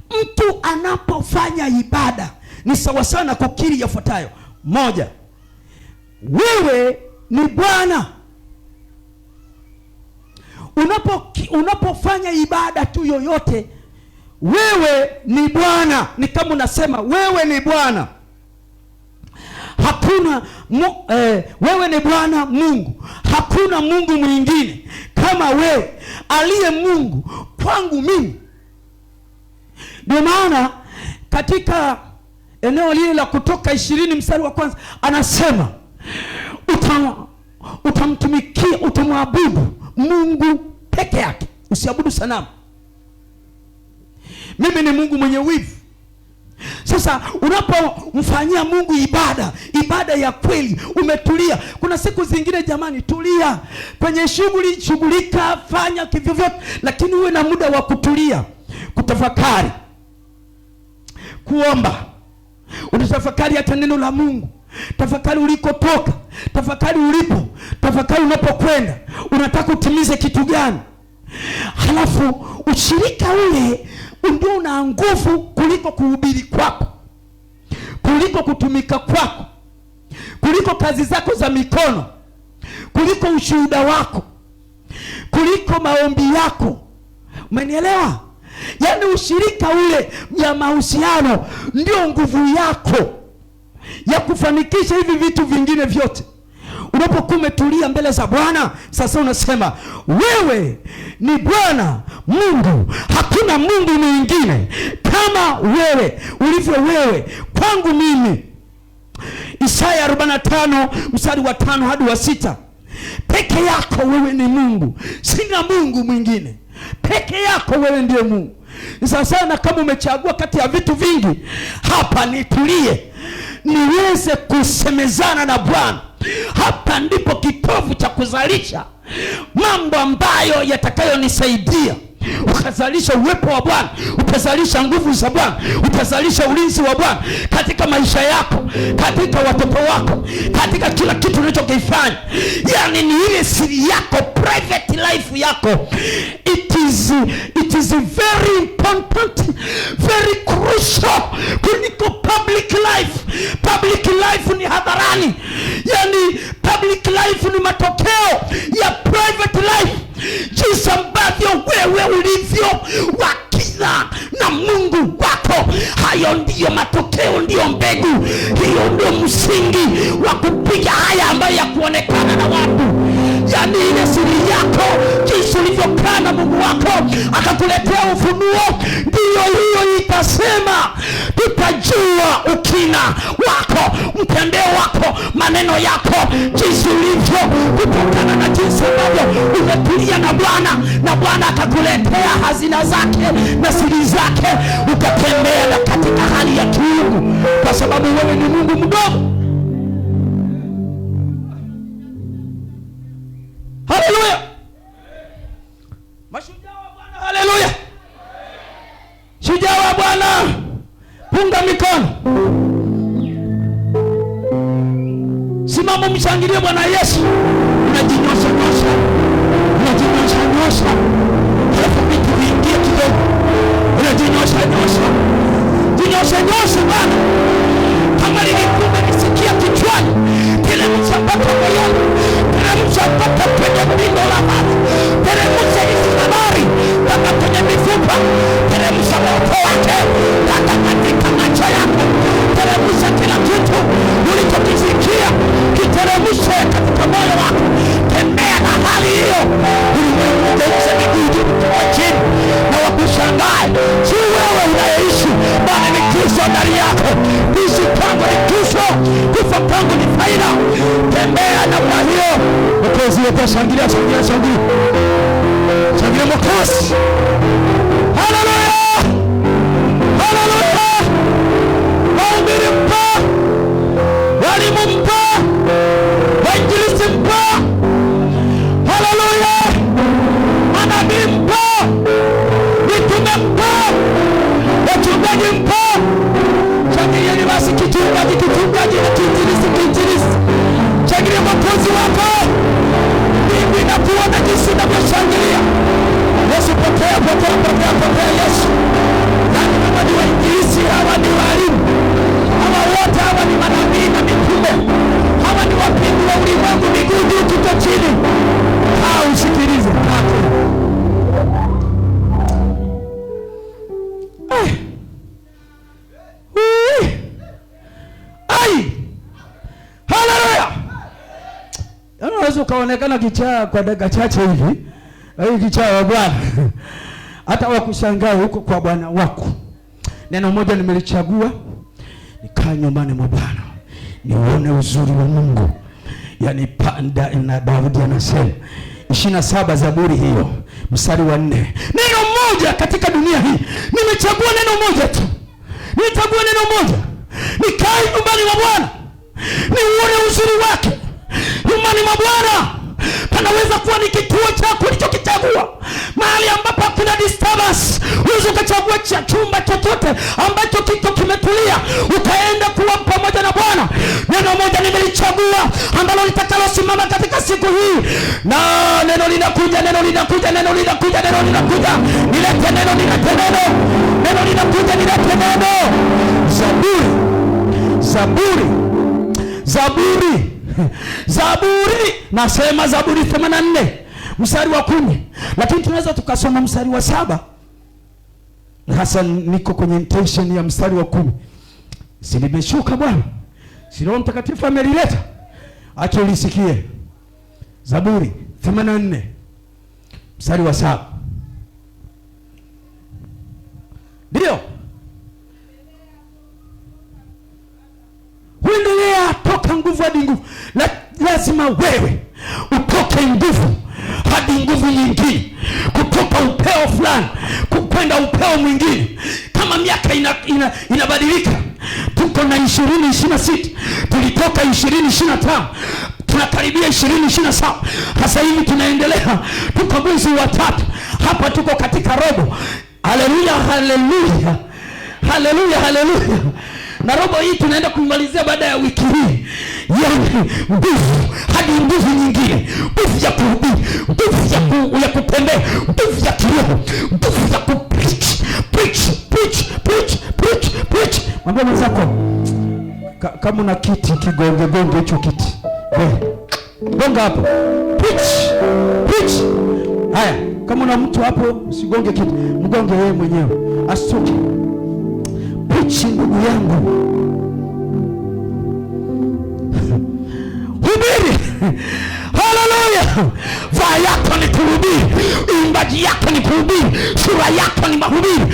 mtu anapofanya ibada ni sawa sana kukiri yafuatayo. Moja, wewe ni Bwana. Unapofanya ibada tu yoyote, wewe ni Bwana, ni kama unasema wewe ni Bwana. Hakuna wewe ni Bwana Mungu, hakuna Mungu mwingine kama wewe aliye Mungu kwangu mimi. Ndio maana katika eneo lile la Kutoka 20 mstari wa 1 anasema utamtumikia, utamwabudu Mungu peke yake, usiabudu sanamu. Mimi ni Mungu mwenye wivu. Sasa unapomfanyia Mungu ibada ya kweli, umetulia. Kuna siku zingine jamani, tulia kwenye shughuli, shughulika, fanya kivyo vyote, lakini uwe na muda wa kutulia, kutafakari, kuomba. Unatafakari hata neno la Mungu, tafakari ulikotoka, tafakari ulipo, tafakari unapokwenda, unataka utimize kitu gani. Halafu ushirika ule ndio una nguvu kuliko kuhubiri kwako, kuliko kutumika kwako, kuliko kazi zako za mikono, kuliko ushuhuda wako, kuliko maombi yako. Umenielewa? Yaani ushirika ule ya mahusiano ndio nguvu yako ya kufanikisha hivi vitu vingine vyote. Unapokuwa umetulia mbele za Bwana, sasa unasema wewe ni Bwana Mungu, hakuna Mungu mwingine kama wewe ulivyo wewe kwangu mimi. Isaya 45 mstari wa 5 hadi wa 6. Peke yako wewe ni Mungu, sina Mungu mwingine. Peke yako wewe ndiye Mungu. Sasa na kama umechagua kati ya vitu vingi, hapa nitulie niweze kusemezana na Bwana. Hapa ndipo kitovu cha kuzalisha mambo ambayo yatakayonisaidia. Ukazalisha uwepo wa Bwana, utazalisha nguvu za Bwana, utazalisha ulinzi wa Bwana katika maisha yako, katika watoto wako, katika kila kitu unachokifanya. Yani ni ile siri yako, private life yako. It is very important, very crucial kuliko public life. Public life ni hadharani, yani public life ni matokeo ya private life. ulivyo wa kina na Mungu wako. Hayo ndiyo matokeo, ndiyo mbegu, hiyo ndio msingi wa kupiga haya ambayo ya kuonekana na watu. Yani ile siri yako, jinsi ulivyokaa na Mungu wako akakuletea ufunuo, ndiyo hiyo itasema. Tutajua ukina wako, mtendeo wako, maneno yako, jinsi ulivyo, kutokana na jinsi ambavyo umetulia na Bwana, na Bwana akakuletea hazina zake na siri zake, ukatembea na katika hali ya kiungu, kwa sababu wewe ni Mungu mdogo. Haleluya! Mashujaa wa Bwana, haleluya! Shujaa wa Bwana, punga mikono, simama, mshangilie Bwana Yesu. Unajinyosha nyosha, unajinyosha nyosha, halafu vitu vingie kidogo, unajinyosha nyosha, jinyosha nyosha Bwana. Kama lilikuwa nisikia kichwani, teremsha mpaka moyoni, teremsha mpaka kwenye pindo la maji, teremsha hizi habari mpaka kwenye mifupa, teremsha moto wake mpaka katika macho yako, teremsha kila kitu ulichokisikia, kiteremshe katika moyo wako. Tembea na hali hiyo, ulimwengu miguu kwa chini na wakushangae. Si wewe unayeishi, bali ni Kristo ndani yako. Kuishi kwangu ni Kristo, kufa kwangu ni faida. Tembea na kwa hiyo Mwokozi wetu. Shangilia, shangilia, shangilia, shangilia Mwokozi. Haleluya, haleluya. Wahubiri mpa, walimu mpa, wainjilisti mpa, haleluya, manabii mpa, mitume mpa, wachungaji mpa. Shangilieni basi kichungaji, kichungaji na kiinjilisti, kiinjilisti. Shangilia Mwokozi wako. Mimi nakuona jinsi unavyoshangilia. Yesu, pokea, pokea, pokea, pokea Yesu. Nani kama ni wainjilisti, hawa ni walimu, hawa wote hawa ni manabii na mitume, hawa ni wapindu wa ulimwengu, miguu juu kichwa chini. Usikilize hapo. Haleluya! Unaweza ukaonekana kichaa kwa dakika chache hivi, hii kichaa wa Bwana hata wakushangaa huko kwa Bwana wako. Neno moja nimelichagua, nikaa nyumbani mwa Bwana nione uzuri wa Mungu. Yani panda na Daudi anasema 27 Zaburi hiyo mstari wa 4. Neno moja katika dunia hii, nimechagua neno moja tu. Nimechagua neno moja. Nikae nyumbani mwa Bwana nione uzuri wake. Nyumbani mwa Bwana panaweza kuwa ni kituo chako ulichokichagua, mahali ambapo kuna disturbance. Uweze ukachagua chumba chochote ambacho kiko kimetulia, ukaenda kuwa pamoja na Bwana. Neno moja nimelichagua ambalo litakalosimama katika siku hii, na neno linakuja, neno linakuja, neno linakuja, neno linakuja. Nilete neno, nilete neno, neno linakuja, nilete neno. Zaburi, Zaburi, Zaburi, Zaburi, nasema Zaburi 84 mstari wa 10, lakini tunaweza tukasoma mstari wa 7. Hasa niko kwenye intention ya mstari wa 10. Si nimeshuka Bwana, si Roho Mtakatifu amelileta, acha ulisikie. Zaburi 84 mstari wa 7. Ndio huendelea toka nguvu hadi nguvu. Lazima wewe utoke nguvu hadi nguvu nyingine, kutoka upeo fulani kwenda upeo mwingine. Kama miaka inabadilika, tuko na 2026, tulitoka 2025, tunakaribia 2027. Sasa hivi tunaendelea, tuko mwezi wa 3, hapa tuko katika robo. Haleluya, haleluya, haleluya, haleluya. Na robo hii tunaenda kumalizia baada ya wiki hii. Yani nguvu hadi nguvu nyingine, nguvu ya kuhubiri, nguvu ya kutembea, nguvu ya kiroho, nguvu ya kupreach, preach, preach, preach, preach, preach. Mwambie mwenzako kama una kiti kigonge gonge hicho kiti. Gonga hapo. Preach, preach. Haya, Kama una mtu hapo, usigonge kitu, mgonge yeye mwenyewe asitoke. Pichi ndugu yangu, hubiri. Haleluya! Vaa yako ni kuhubiri, uimbaji yako ni kuhubiri, sura yako ni mahubiri,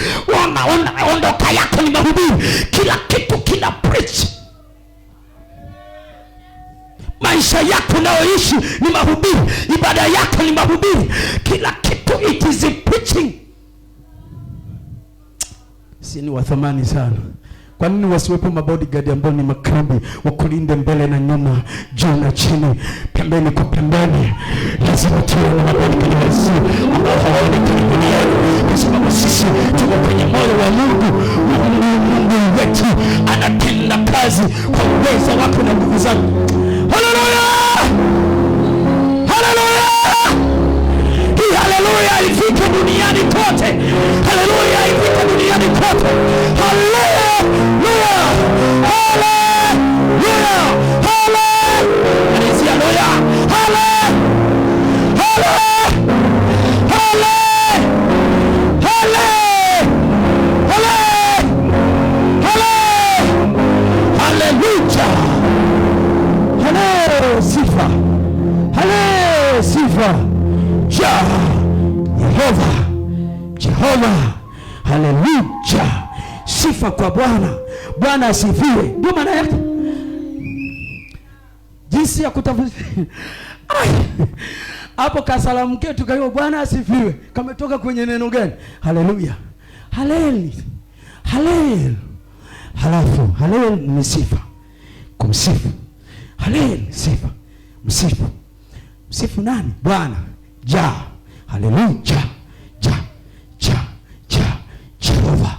ondoka yako ni mahubiri, kila kitu kina preach. Maisha yako unayoishi ni mahubiri, ibada yako ni mahubiri, kila kitu it is preaching. Si ni wa thamani sana. Kwa nini wasiwepo mabodyguard ambao ni makambi wakulinde mbele na nyuma, juu na chini, pembeni kwa pembeni? Lazima tuwe na mabodyguard ambao hawaonekani duniani, kwa sababu sisi tuko kwenye moyo wa Mungu. Mungu wetu anatenda kazi kwa uwezo wake na nguvu zake. Haleluya! Haleluya! Hii haleluya ifike duniani kote. Haleluya ifike duniani kote. Haleluya! Jehova. Haleluya. Sifa kwa Bwana. Bwana asifiwe. Ndio maana yake. Jinsi ya kutafsiri. Hapo kasalamu ketu kayo Bwana asifiwe. Kametoka kwenye neno gani? Haleluya. Haleli. Halel. Halafu halel ni sifa. Kumsifu. Halel sifa. Msifu. Msifu nani? Bwana. Ja. Haleluya. Jehova.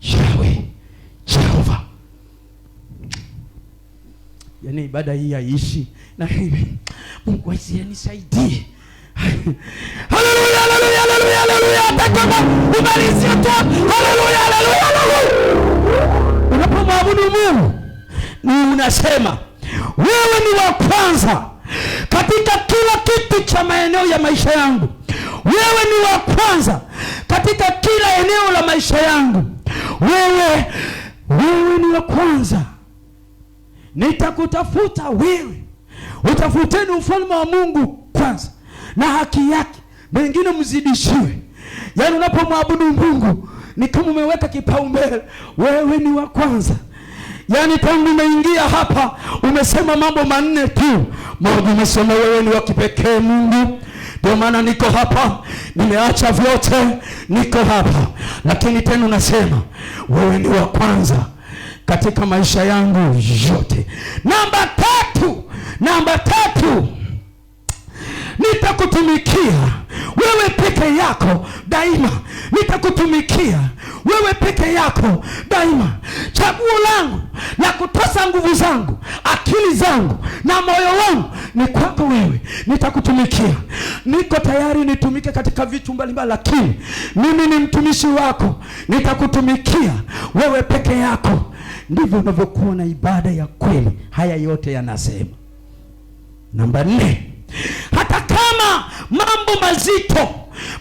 Yahweh. Jehova. Yaani ibada hii haiishi na hivi. Mungu nisaidie. Haleluya, haleluya, haleluya, haleluya. Atakoma umalizie tu. Haleluya, haleluya, haleluya. Unapomwabudu Mungu ni unasema wewe ni wa kwanza katika kila kitu cha maeneo ya maisha yangu. Wewe ni wa kwanza katika kila eneo la maisha yangu. Wewe ni wa kwanza. Nitakutafuta wewe. Utafuteni ufalme wa Mungu kwanza na haki yake, mengine mzidishiwe. Yaani unapomwabudu Mungu ni kama umeweka kipaumbele. Wewe ni wa kwanza. Yaani tangu umeingia hapa umesema mambo manne tu. Moja, umesema wewe ni wa kipekee Mungu. Ndio maana niko hapa, nimeacha vyote, niko hapa. Lakini tena unasema wewe ni wa kwanza katika maisha yangu yote. Namba tatu, nitakutumikia wewe peke yako daima. Nitakutumikia wewe peke yako daima. Chaguo langu la kutosa nguvu zangu, akili zangu na moyo wangu ni kwako wewe. Nitakutumikia. Niko tayari nitumike katika vitu mbalimbali, lakini mimi ni mtumishi wako. Nitakutumikia wewe peke yako. Ndivyo unavyokuwa na ibada ya kweli. Haya yote yanasema. Namba 4, hata kama mambo mazito,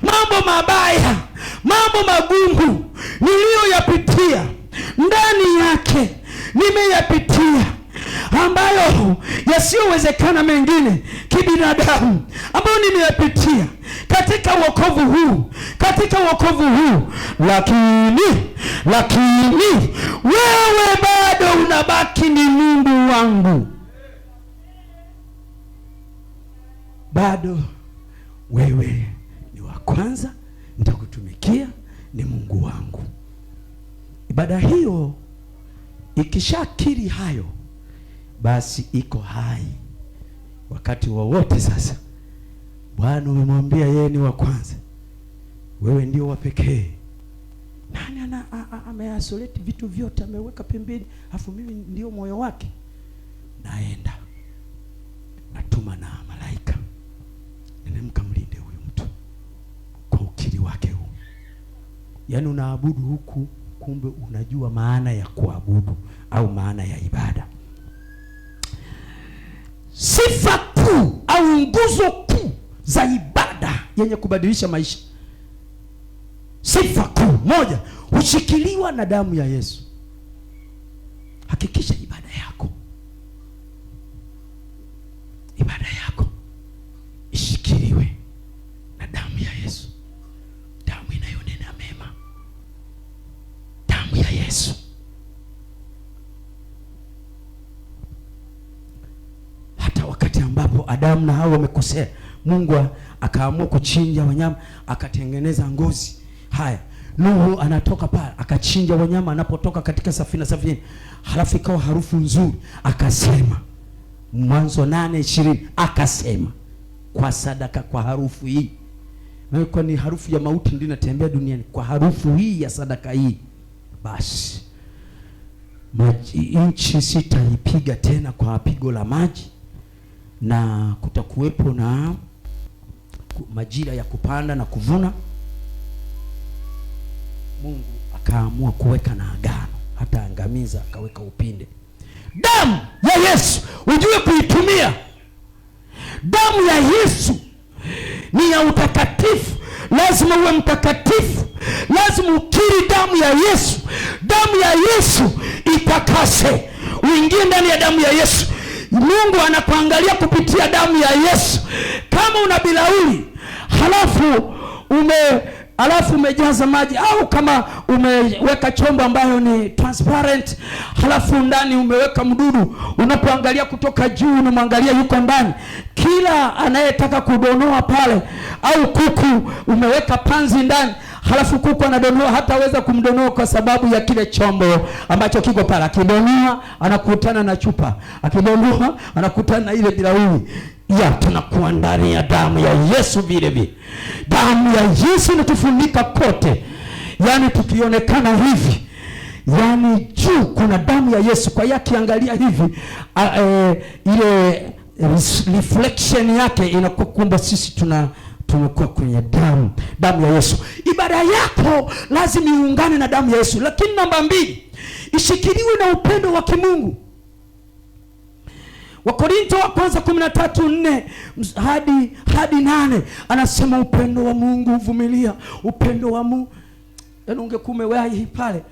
mambo mabaya, mambo magumu niliyoyapitia ndani yake, nimeyapitia, ambayo yasiyowezekana mengine kibinadamu, ambayo nimeyapitia katika wokovu huu, lakini wewe bado unabaki ni Mungu wangu. Bado wewe ni wa kwanza, nitakutumikia, ni Mungu wangu. Ibada hiyo ikishakiri hayo, basi iko hai wakati wowote. Sasa Bwana umemwambia yeye ni wa kwanza, wewe ndio wa pekee. Nani ameasoleti vitu vyote, ameweka pembeni, afu mimi ndio moyo wake. Naenda natuma na malaika, mkamlinde huyu mtu kwa ukiri wake huu. Yaani unaabudu huku, kumbe unajua maana ya kuabudu au maana ya ibada. Sifa kuu au nguzo kuu za ibada yenye kubadilisha maisha. Sifa kuu moja, hushikiliwa na damu ya Yesu. Hakikisha ibada yako ishikiliwe na damu ya Yesu, damu inayonena mema, damu ya Yesu. Hata wakati ambapo Adamu na Hawa wamekosea, Mungu akaamua kuchinja wanyama, akatengeneza ngozi. Haya, Nuhu anatoka pale akachinja wanyama anapotoka katika safina, halafu ikawa harufu nzuri. Akasema, Mwanzo 8:20, akasema kwa sadaka, kwa harufu hii, kwa ni harufu ya mauti ndio inatembea duniani, kwa harufu hii ya sadaka hii, basi nchi sitaipiga tena kwa pigo la maji, na kutakuwepo na majira ya kupanda na kuvuna. Mungu akaamua kuweka na agano, hata angamiza akaweka upinde. Damu ya Yesu ujue kuitumia. Damu ya Yesu ni ya utakatifu. Lazima uwe mtakatifu, lazima ukiri damu ya Yesu. Damu ya Yesu itakase, uingie ndani ya damu ya Yesu. Mungu anakuangalia kupitia damu ya Yesu. Kama una bilauri halafu umejaza maji, au kama umeweka chombo ambayo ni transparent, halafu ndani umeweka mdudu, unapoangalia kutoka juu unamwangalia yuko ndani. Kila anayetaka kudonoa pale, au kuku umeweka panzi ndani, halafu kuku anadonoa, hataweza kumdonoa kwa sababu ya kile chombo ambacho kiko pale. Akidonoa anakutana na chupa, akidonoa anakutana na ile bilauri. Tunakuwa ndani ya damu ya Yesu vile vile. Damu ya Yesu inatufunika kote. Tukionekana hivi, juu kuna damu ya Yesu. Kwa hiyo akiangalia hivi, ile reflection yake inakuwa kwamba sisi tunakuwa kwenye damu ya Yesu. Ibada yako lazima iungane na damu ya Yesu. Lakini namba 2, ishikiliwe na upendo wa kimungu. Wakorintho wa kwanza 13:4 hadi 8 anasema upendo wa Mungu huvumilia, upendo wa Mungu. Ungekuwa umewahi pale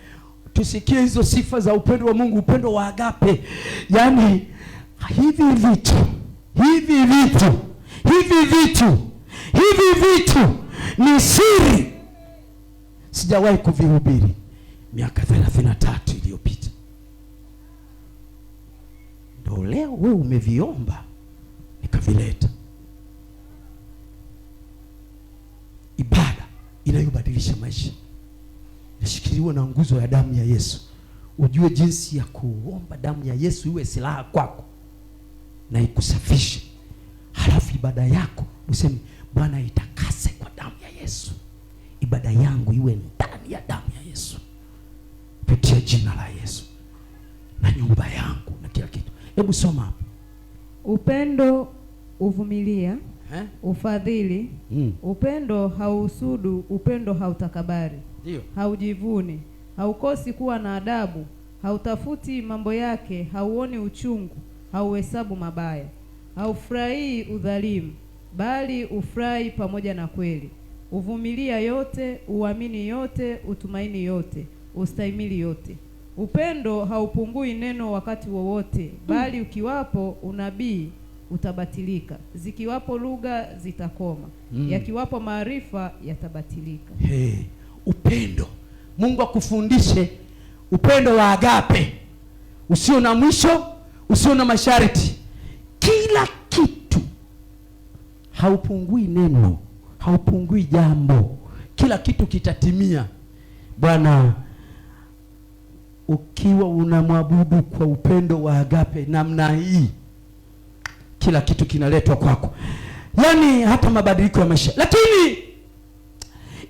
tusikie hizo sifa za upendo wa Mungu, upendo wa agape. Hivi vitu ni siri, sijawahi kuvihubiri miaka 33 iliyopita. Ndio leo wewe umeviomba nikavileta. Ibada inayobadilisha maisha inashikiliwa na nguzo ya damu ya Yesu. Ujue jinsi ya kuomba damu ya Yesu iwe silaha kwako na ikusafishe. Halafu ibada yako useme, Bwana itakase kwa damu ya Yesu. Ibada yangu iwe ndani ya damu ya Yesu, kupitia jina la Yesu, na nyumba yangu na kila kitu. Hebu soma hapo. Upendo uvumilia, ufadhili. Upendo hauhusudu, upendo hautakabari. Ndio. Haujivuni, haukosi kuwa na adabu, hautafuti mambo yake, hauoni uchungu, hauhesabu mabaya, haufurahii udhalimu, bali ufurahi pamoja na kweli. Uvumilia yote, uamini yote, utumaini yote, ustahimili yote. Upendo haupungui neno wakati wowote, bali ukiwapo unabii utabatilika, zikiwapo lugha zitakoma, yakiwapo maarifa yatabatilika. Upendo. Mungu akufundishe upendo wa agape, usio na mwisho, usio na masharti. Kila kitu, haupungui neno, haupungui jambo, kila kitu kitatimia. Bwana, ukiwa unamwabudu kwa upendo wa agape namna hii, kila kitu kinaletwa kwako, hata mabadiliko ya maisha. Lakini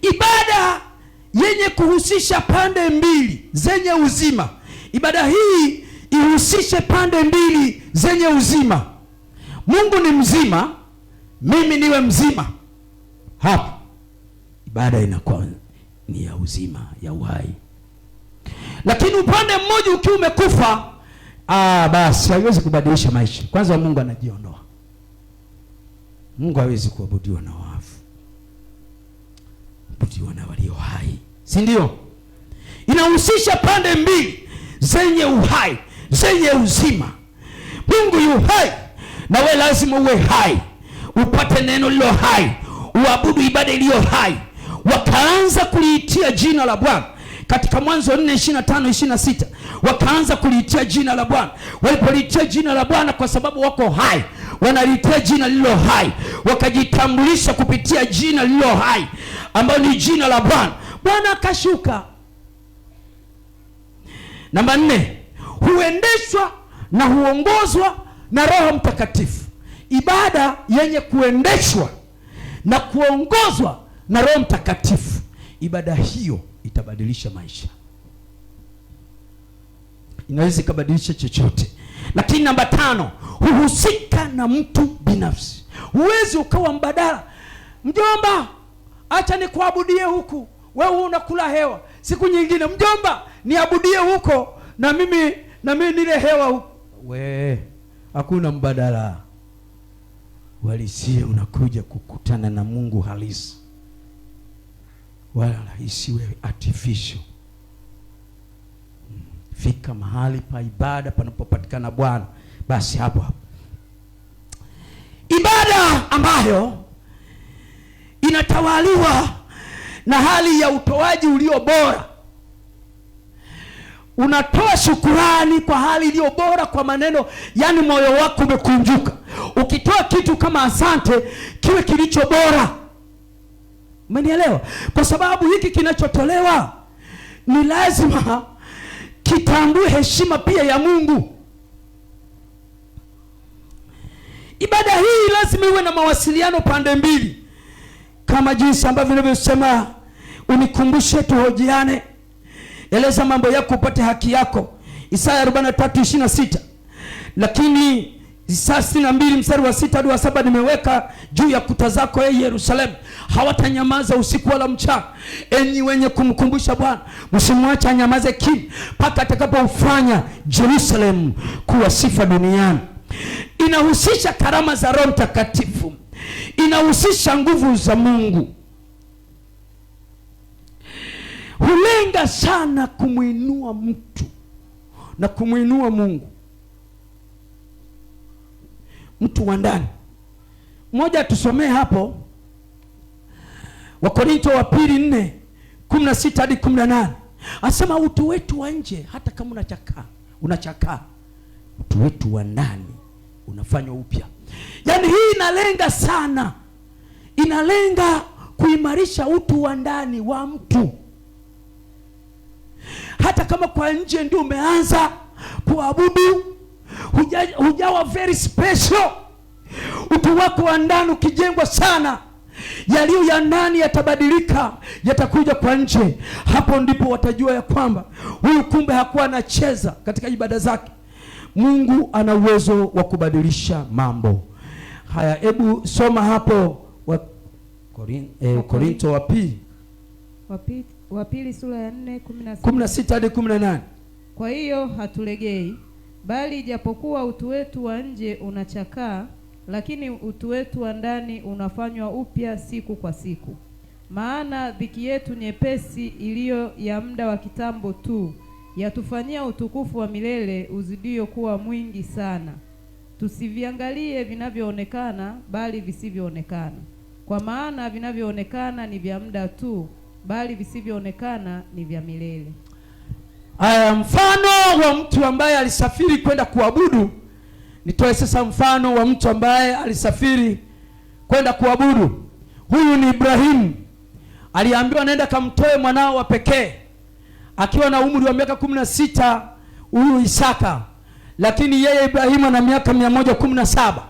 ibada yenye kuhusisha pande mbili zenye uzima, ibada hii ihusishe pande mbili zenye uzima. Mungu ni mzima, mimi niwe mzima. Hapo ibada inakuwa ni ya uzima, ya uhai. Lakini upande mmoja ukiwa umekufa, basi haiwezi kubadilisha maisha. Kwanza Mungu anajiondoa. Mungu hawezi kuabudiwa na wafu. kuabudiwa na walio hai, si ndio? Inahusisha pande mbili zenye uhai, zenye uzima. Mungu yu hai na wewe lazima uwe hai, upate neno lilo hai, uabudu ibada iliyo hai. Wakaanza kuliitia jina la Bwana katika Mwanzo 4:25-26. Wakaanza kuliitia jina la Bwana. Walipoliitia jina la Bwana, kwa sababu wako hai, wanaliitia jina lililo hai, wakajitambulisha kupitia jina lililo hai ambalo ni jina la Bwana. Bwana akashuka. Namba 4, huendeshwa na huongozwa na Roho Mtakatifu. Ibada yenye kuendeshwa na kuongozwa na Roho Mtakatifu, ibada hiyo itabadilisha maisha, inaweza ikabadilisha chochote. Lakini namba 5, huhusika na mtu binafsi. Huwezi ukawa mbadala. Mjomba, acha nikuabudie huku, wewe unakula hewa. Siku nyingine, mjomba, niabudie huko na mimi nile hewa huko. Hakuna mbadala. Walisia unakuja kukutana na Mungu halisi, wala isiwe artificial. Fika mahali pa ibada panapopatikana Bwana, basi hapo ibada ambayo inatawaliwa na hali ya utoaji ulio bora. Unatoa shukurani kwa hali iliyo bora, kwa maneno, yani moyo wako umekunjuka. Ukitoa kitu kama asante, kiwe kilicho bora. Umenielewa? Kwa sababu hiki kinachotolewa ni lazima kitambue heshima pia ya Mungu. Ibada hii lazima iwe na mawasiliano pande mbili, kama jinsi ambavyo nilivyosema, unikumbushe tuhojiane, eleza mambo yako upate haki yako, Isaya 43:26. Lakini Isaya 62:6-7 nimeweka juu ya kuta zako, Yerusalemu, hawatanyamaza usiku wala mchana. Enyi wenye kumkumbusha Bwana, msimwache anyamaze kimya mpaka atakapofanya Jerusalemu kuwa sifa duniani. Inahusisha karama za Roho Mtakatifu, inahusisha nguvu za Mungu. Hulenga sana kumuinua mtu na kumuinua Mungu, mtu wa ndani. Mmoja tusomee hapo, Wakorintho wa pili 4:16-18. Asema utu wetu wa nje hata kama unachakaa, utu wetu wa ndani unafanywa upya. Yaani hii inalenga sana, inalenga kuimarisha utu wa ndani wa mtu. Hata kama kwa nje ndio umeanza kuabudu, hujawa very special, utu wako wa ndani ukijengwa sana, yaliyo ya ndani yatabadilika, yatakuja kwa nje. Hapo ndipo watajua ya kwamba huyu kumbe hakuwa anacheza katika ibada zake. Mungu ana uwezo wa kubadilisha mambo haya. Hebu soma hapo Korintho wa pili sura ya 4:16-18. Kwa hiyo hatulegei, bali ijapokuwa utu wetu wa nje unachakaa, lakini utu wetu wa ndani unafanywa upya siku kwa siku. Maana dhiki yetu nyepesi iliyo ya muda wa kitambo tu yatufanyia utukufu wa milele uzidio kuwa mwingi sana. Tusiviangalie vinavyoonekana, bali visivyoonekana. Kwa maana vinavyoonekana ni vya muda tu, bali visivyoonekana ni vya milele. Mfano wa mtu ambaye alisafiri kwenda kuabudu. Nitoe sasa mfano wa mtu ambaye alisafiri kwenda kuabudu. Huyu ni Ibrahimu. Aliambiwa nenda kamtoe mwanao wa pekee akiwa na umri wa miaka 16, huyu Isaka. Lakini yeye Ibrahimu ana miaka 117.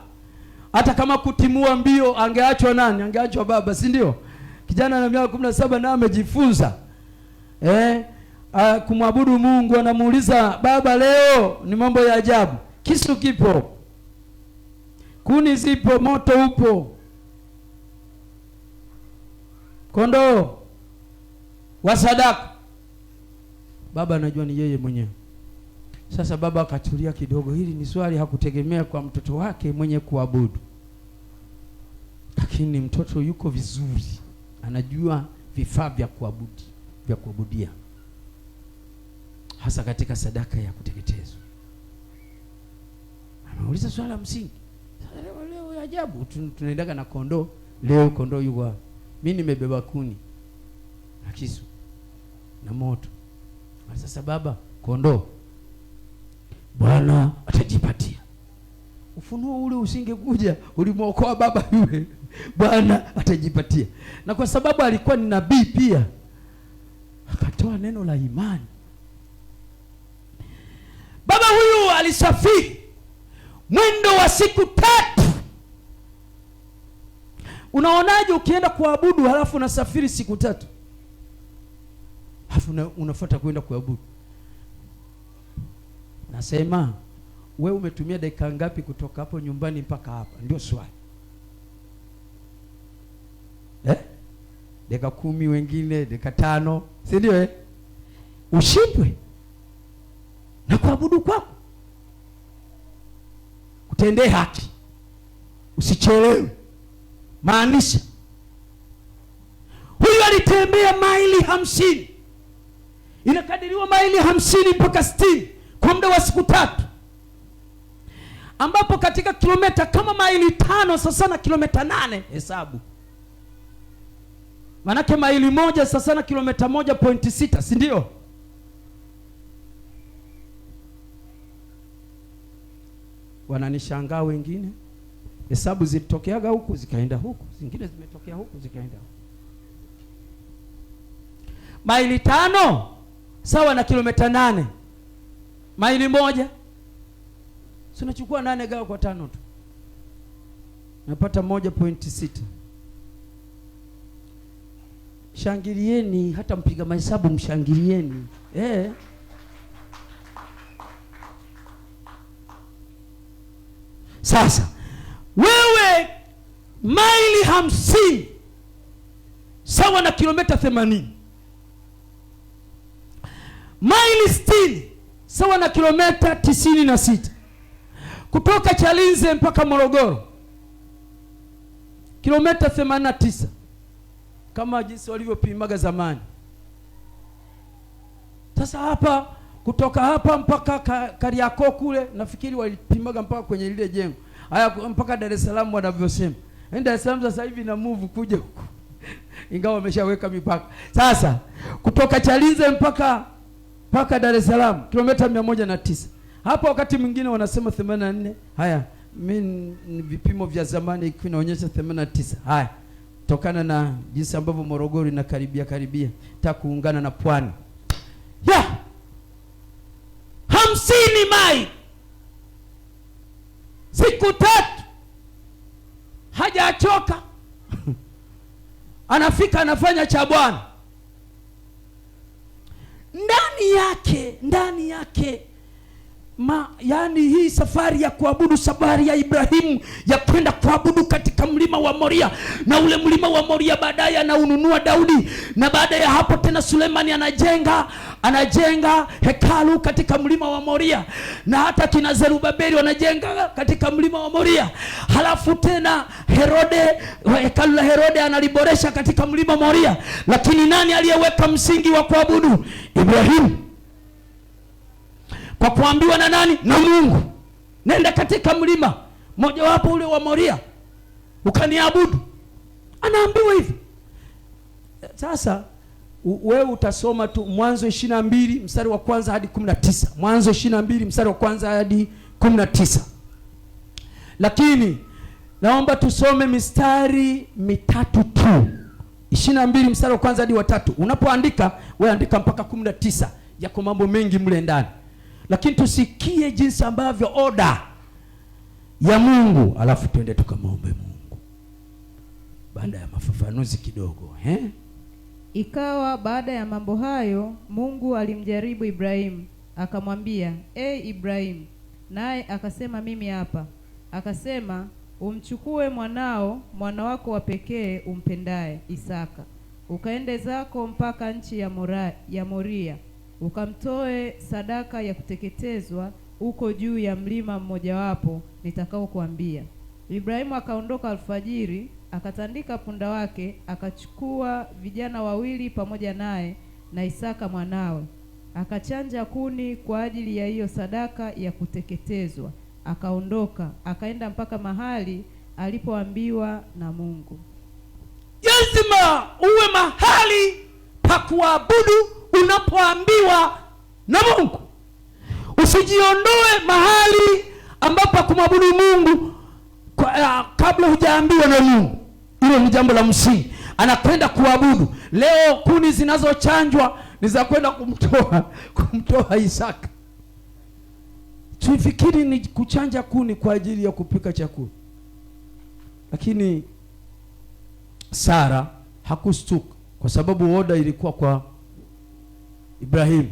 Hata kama kutimua mbio angeachwa nani? Angeachwa baba, si ndio? Kijana na miaka 17 na amejifunza kumwabudu Mungu. Anamuuliza baba, leo ni mambo ya ajabu. Kisu kipo, kuni zipo, moto upo, kondoo wa sadaka. Baba anajua ni yeye mwenyewe. Sasa baba akatulia kidogo. Hili ni swali hakutegemea kwa mtoto wake mwenye kuabudu, lakini mtoto yuko vizuri, anajua vifaa vya kuabudia, hasa katika sadaka ya kuteketezwa. Anauliza swali la msingi. Sasa leo ajabu, tunaendaga na kondoo. Leo kondoo yuko, mimi nimebeba kuni na kisu na moto. Sasa baba, kondoo Bwana atajipatia. Ufunuo ule usingekuja, ulimwokoa baba yule, Bwana atajipatia. Na kwa sababu alikuwa ni nabii pia, akatoa neno la imani. Baba huyu alisafiri mwendo wa siku 3. Unaonaje ukienda kuabudu halafu unasafiri siku 3? Halafu unafuata kwenda kuabudu. Nasema wewe umetumia dakika ngapi kutoka hapo nyumbani mpaka hapa? Ndio swali. Dakika 10, wengine dakika 5, si ndio? Ushindwe na kuabudu kwako. Utendee haki, usichelewe. Maanisha huyu alitembea maili 50, inakadiriwa maili 50 mpaka 60 kwa muda wa siku 3, ambapo katika kilomita kama maili 5 sasa na kilomita 8 hesabu. Manake maili 1 sasa na kilomita 1.6, si ndio? Wananishangaa wengine. Hesabu zilitokeaga huku zikaenda huku, zingine zimetokea huku zikaenda huku. Maili 5 sawa na kilomita 8. Maili 1 si unachukua 8 gawa kwa 5 tu, napata 1.6. Shangilieni, hata mpiga mahesabu mshangilieni. Sasa wewe maili 50 sawa na kilomita 80. Maili 60 sawa na kilomita 96. Kutoka Chalinze mpaka Morogoro kilomita 89, kama jinsi walivyopimaga zamani. Sasa hapa, kutoka hapa mpaka Kariakoo kule, nafikiri walipimaga mpaka kwenye lile jengo. Haya mpaka Dar es Salaam wanavyosema. Dar es Salaam sasa hivi na move kuja huko. Ingawa wameshaweka mipaka. Sasa kutoka Chalinze mpaka Dar es Salaam kilomita 109. Hapo wakati mwingine wanasema 84. Haya, mimi ni vipimo vya zamani vinaonyesha 89. Haya, tokana na jinsi ambavyo Morogoro inakaribia kuungana na Pwani. 50 maili siku 3, hajachoka. Anafika anafanya cha Bwana. Ndani yake yani hii safari ya kuabudu, safari ya Ibrahimu ya kwenda kuabudu katika mlima wa Moria, na ule mlima wa Moria baadaye anaununua Daudi, na baada ya hapo tena Sulemani anajenga hekalu katika mlima wa Moria, na hata kina Zerubabeli wanajenga katika mlima wa Moria. Halafu tena hekalu la Herode analiboresha katika mlima wa Moria. Lakini nani aliyeweka msingi wa kuabudu? Ibrahimu. Kwa kuambiwa na nani? Na Mungu. Nenda katika mlima mmoja wapo ule wa Moria ukaniabudu. Anaambiwa hivi. Sasa wewe utasoma tu Mwanzo 22 mstari wa kwanza hadi 19. Mwanzo 22 mstari wa kwanza hadi 19. Lakini naomba tusome mistari mitatu tu. 22 mstari wa kwanza hadi wa 3. Unapoandika wewe andika mpaka 19. Yako mambo mengi mle ndani. Lakini tusikie jinsi ambavyo oda ya Mungu, alafu tuende tukamwombe Mungu baada ya mafafanuzi kidogo. Ikawa baada ya mambo hayo, Mungu alimjaribu Ibrahimu, akamwambia, Ibrahimu, naye akasema, mimi hapa. Akasema, umchukue mwana wako wa pekee umpendaye, Isaka, ukaende zako mpaka nchi ya Moria, ukamtoe sadaka ya kuteketezwa uko juu ya mlima mmojawapo nitakao kuambia. Ibrahimu akaondoka alfajiri, akatandika punda wake, akachukua vijana wawili pamoja naye na Isaka mwanawe, akachanja kuni kwa ajili ya hiyo sadaka ya kuteketezwa, akaondoka akaenda mpaka mahali alipoambiwa na Mungu. Lazima uwe mahali pa kuabudu unapoambiwa na Mungu. Usijiondoe mahali ambapo kumwabudu Mungu kabla hujaambiwa na Mungu. Hilo ni jambo la msingi. Anakwenda kuabudu. Leo kuni zinazochanjwa ni za kwenda kumtoa Isaka. Tufikiri ni kuchanja kuni kwa ajili ya kupika chakula. Lakini Sara hakustuka kwa sababu oda ilikuwa kwa Ibrahim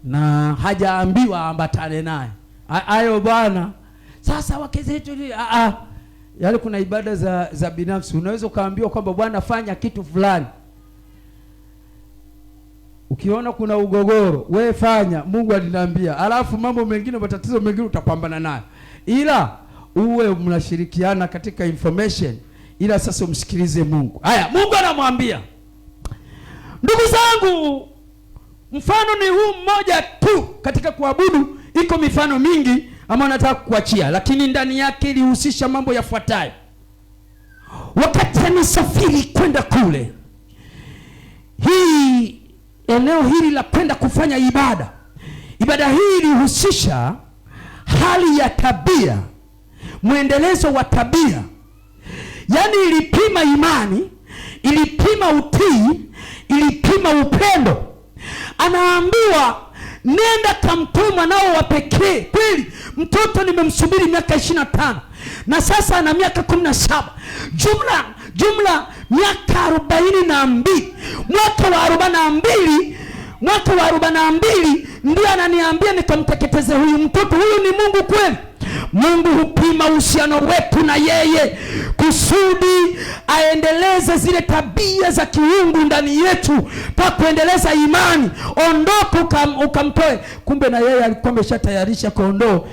na hajaambiwa ambatane naye. Ayo bwana. Sasa wake zetu yale kuna ibada za binafsi. Unaweza ukaambiwa kwamba bwana fanya kitu fulani. Ukiona kuna ugogoro, we fanya, Mungu aliniambia. Alafu mambo mengine, matatizo mengine utapambana nayo. Ila uwe mnashirikiana katika information. Ila sasa umsikilize Mungu. Haya, Mungu anamwambia. Ndugu zangu, mfano ni huu mmoja tu katika kuabudu. Iko mifano mingi ambayo nataka kuachia, lakini ndani yake ilihusisha mambo yafuatayo. Wakati anasafiri kwenda kule, eneo hili la kwenda kufanya ibada hii ilihusisha hali ya tabia, mwendelezo wa tabia. Yaani ilipima imani, ilipima utii, ilipima upendo. Anaambiwa nenda kamtoe mwanao wa pekee. Kweli mtoto nimemsubiri miaka 25 na sasa ana miaka 17. Jumla miaka 42. Mwaka wa 42 ndio ananiambia nikamteketeze huyu mtoto. Huyu ni Mungu kweli? Mungu hupima uhusiano wetu na yeye kusudi aendeleze zile tabia za kiungu ndani yetu, pa kuendeleza imani. Ondoka ukamtoe. Kumbe na yeye alikuwa ameshatayarisha kondoo.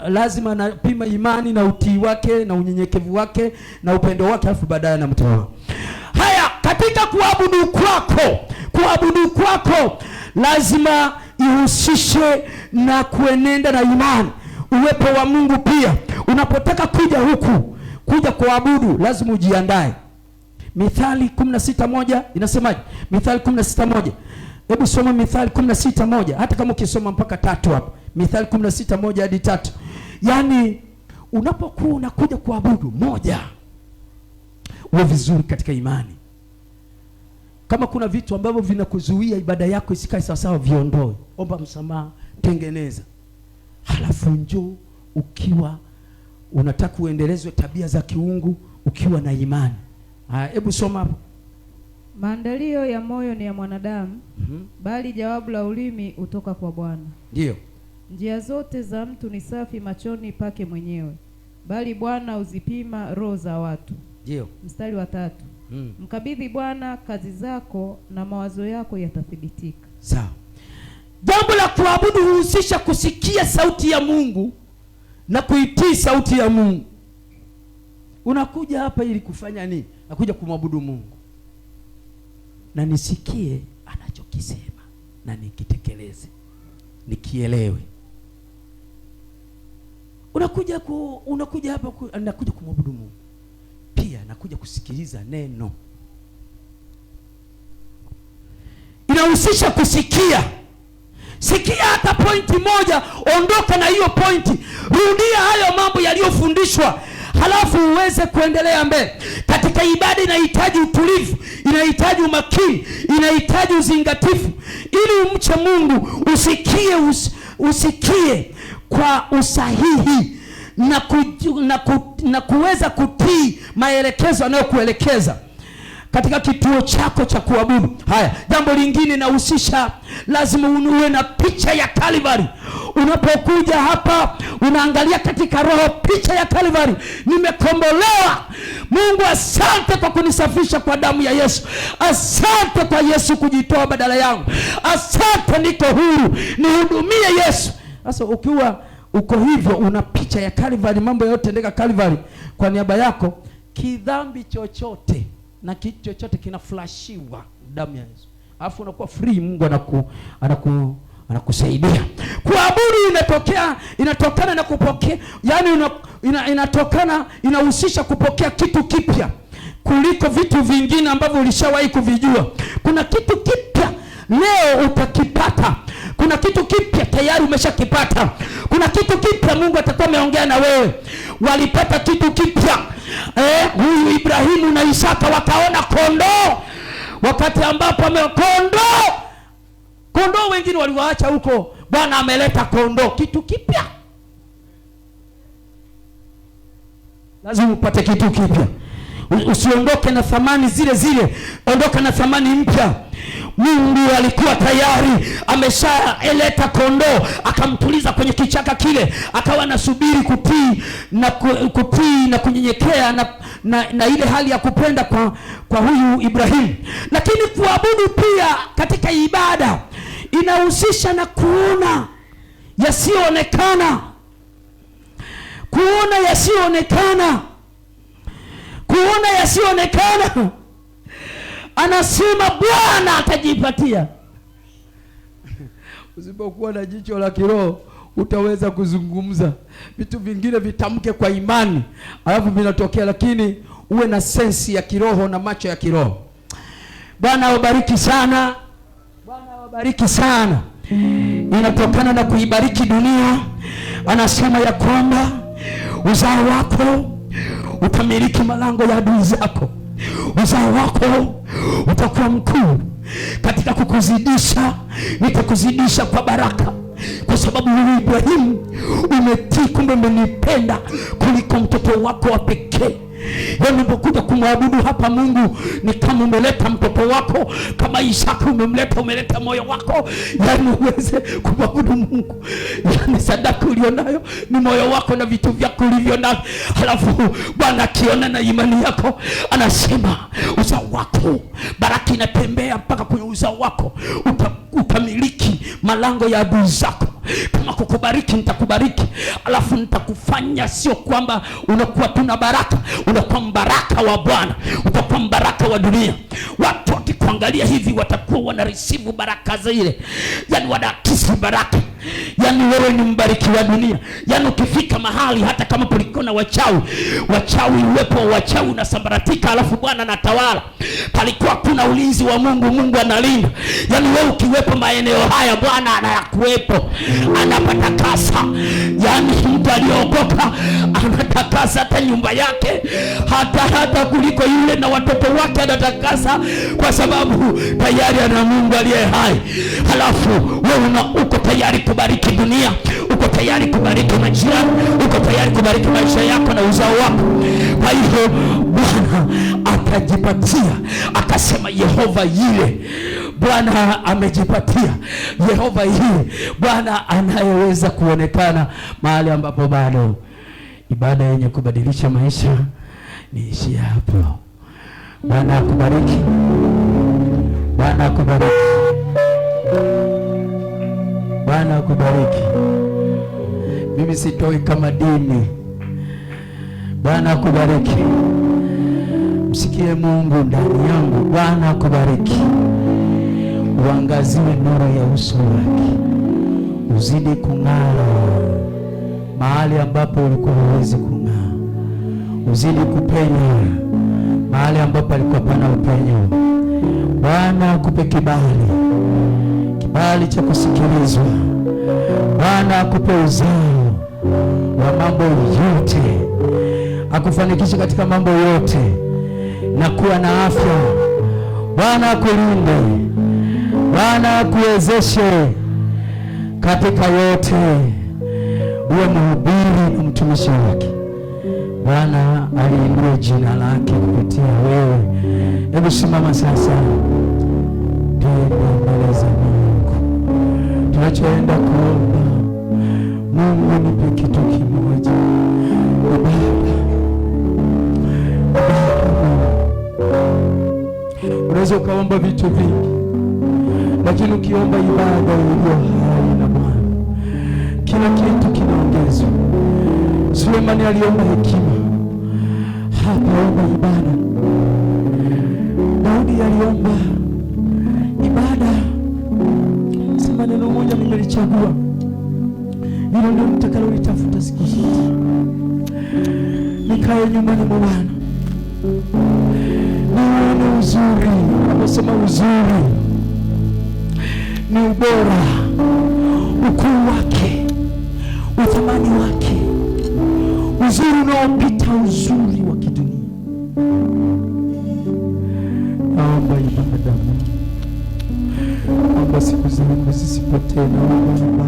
Lazima anapima imani na utii wake na unyenyekevu wake na upendo wake, alafu baadaye anamtoa. Haya, katika kuabudu kwako lazima ihusishe na kuenenda na imani, uwepo wa Mungu pia. Unapotaka kuja kuabudu lazima ujiandae. Mithali 16:1 inasemaje? Mithali 16:1. Hebu soma Mithali 16:1, hata kama ukisoma mpaka 3 hapo. Mithali 16:1 hadi 3. Yaani unapokuwa unakuja kuabudu, moja, uwe vizuri katika imani. Kama kuna vitu ambavyo vinakuzuia ibada yako isikae sawa sawa, viondoe. Omba msamaha, tengeneza. Halafu njoo ukiwa unataka uendelezwe tabia za kiungu ukiwa na imani. Hebu soma hapo. Maandalio ya moyo ni ya mwanadamu, bali jawabu la ulimi utoka kwa Bwana. Ndio. Njia zote za mtu ni safi machoni pake mwenyewe, bali Bwana uzipima roho za watu. Ndio. Mstari wa 3. Mkabidhi Bwana kazi zako na mawazo yako yatathibitika. Sawa. Jambo la kuabudu huhusisha kusikia sauti ya Mungu na kuitii sauti ya Mungu. Unakuja hapa ili kufanya nini? Nakuja kumwabudu Mungu. Na nisikie anachokisema na nikitekeleze, nikielewe. Unakuja hapa nakuja kumwabudu Mungu. Pia nakuja kusikiliza neno. Inahusisha kusikia. Sikia hata pointi moja, ondoka na hiyo pointi. Rudia hayo mambo yaliyofundishwa, halafu uweze kuendelea mbele. Katika ibada inahitaji utulivu, inahitaji umakini, inahitaji uzingatifu ili umche Mungu. Usikie kwa usahihi na kuweza kutii maelekezo anayokuelekeza katika kituo chako cha kuabudu. Haya, jambo lingine nahusisha, lazima uwe na picha ya Calvary. Unapokuja hapa unaangalia katika roho picha ya Calvary. Nimekombolewa. Mungu, asante kwa kunisafisha kwa damu ya Yesu. Asante kwa Yesu kujitoa badala yangu. Asante, niko huru, nihudumie Yesu. Sasa ukiwa uko hivyo, una picha ya Calvary, mambo yote ndeka Calvary kwa niaba yako, kidhambi chochote na kitu chochote kinaflashiwa damu ya Yesu, alafu unakuwa free. Mungu anakusaidia. Kuabudu inatokana na kupokea, yani inahusisha kupokea kitu kipya kuliko vitu vingine ambavyo ulishawahi kuvijua. Kuna kitu kipya leo utakipata. Kuna kitu kipya tayari umeshakipata. Kuna kitu kipya Mungu atakuwa ameongea na wewe. Walipata kitu kipya. Huyu Ibrahimu na Isaka wakaona kondoo. Wakati ambapo kondoo wengine waliwaacha huko, Bwana ameleta kondoo, kitu kipya. Lazima upate kitu kipya. Usiondoke na thamani zile, ondoka na thamani mpya. Mungu alikuwa tayari ameshaleta kondoo, akamtuliza kwenye kichaka kile, akawa anasubiri kutii na kunyenyekea na ile hali ya kupenda kwa huyu Ibrahimu. Lakini kuabudu pia katika ibada inahusisha na kuona yasiyoonekana. Anasema Bwana atajipatia. Usipokuwa na jicho la kiroho utaweza kuzungumza vitu vingine, vitamke kwa imani alafu vinatokea, lakini uwe na sensi ya kiroho na macho ya kiroho. Bwana wabariki sana. Inatokana na kuibariki dunia. Anasema ya kwamba uzao wako utamiliki malango ya adui zako. Uzao wako utakuwa mkuu. Katika kukuzidisha, nitakuzidisha kwa baraka. Kwa sababu wewe Ibrahimu umetii, kumbe umenipenda kuliko mtoto wako wa pekee. Unapokuja kumwabudu hapa Mungu ni kama umeleta mtoto wako, kama Isaka umeleta moyo wako, yani uweze kumwabudu Mungu. Yani sadaka ulionayo ni moyo wako na vitu vyako ulivyonayo. Halafu Bwana akiona na imani yako anasema uzao wako, baraka inatembea mpaka kwenye uzao wako, utamiliki malango ya adui zako. Kama kukubariki nitakubariki, alafu nitakufanya sio kwamba unakuwa tuna baraka, unakuwa mbaraka wa Bwana, utakuwa mbaraka wa dunia. Watu wakikuangalia hivi watakuwa wana receive baraka zile, yani wanakisi baraka. Yani wewe ni mbariki wa dunia. Yani ukifika mahali hata kama kulikuwa na wachawi uwepo wa wachawi unasambaratika, alafu Bwana anatawala. Palikuwa kuna ulinzi wa Mungu analinda. Yani wewe ukiwepo maeneo haya Bwana anayakuwepo, anapatakasa. Yani mtu aliokoka anatakasa hata nyumba yake, hata kuliko yule na watoto wake anatakasa, kwa sababu tayari ana Mungu aliye hai. Halafu wewe uko tayari kubariki dunia, uko tayari kubariki majirani, uko tayari kubariki maisha yako na uzao wako. Kwa hivyo Bwana atajipatia. Akasema Yehova yule, Bwana amejipatia. Yehova yule, Bwana anayeweza kuonekana mahali ambapo bado. Ibada yenye kubadilisha maisha niishi hapo. Bwana akubariki. Bwana akubariki. Bwana akubariki. Mimi sitoi kama dini. Bwana akubariki. Msikie Mungu ndani yangu. Bwana akubariki. Uangaziwe nuru ya uso wake, uzidi kung'ara mahali ambapo ulikuwa huwezi kung'aa, uzidi kupenya mahali ambapo alikuwa pana upenyo. Bwana akupe kibali cha kusikilizwa. Bwana akupe uzao wa mambo yote, akufanikishe katika mambo yote na kuwa na afya. Bwana akulinde. Bwana akuwezeshe katika yote, uwe mhubiri na mtumishi wake. Bwana aliinue jina lake kupitia wewe. Hebu simama sasa, mbele za Mungu. Tunachoenda kuomba, Mungu nipe kitu kimoja. Unaweza ukaomba vitu vingi, lakini ukiomba ibada iliyo hai na Bwana, kila kitu kinaongezwa. Sulemani aliomba hekima, hapa, omba ibada. Daudi aliomba ibada, sema neno moja nimelichagua, hilo ndio nitakalolitafuta siku zote, nikae nyumbani mwa Bwana, nione uzuri. Anaposema uzuri ni ubora, ukuu wake, uthamani wake, uzuri unaopita uzuri wa kidunia. Naomba ibada, naomba siku zangu zisipotee, naomba ibada,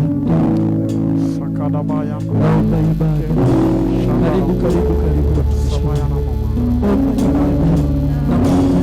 naomba ibada. Karibu, karibu, karibu. Omba ibada.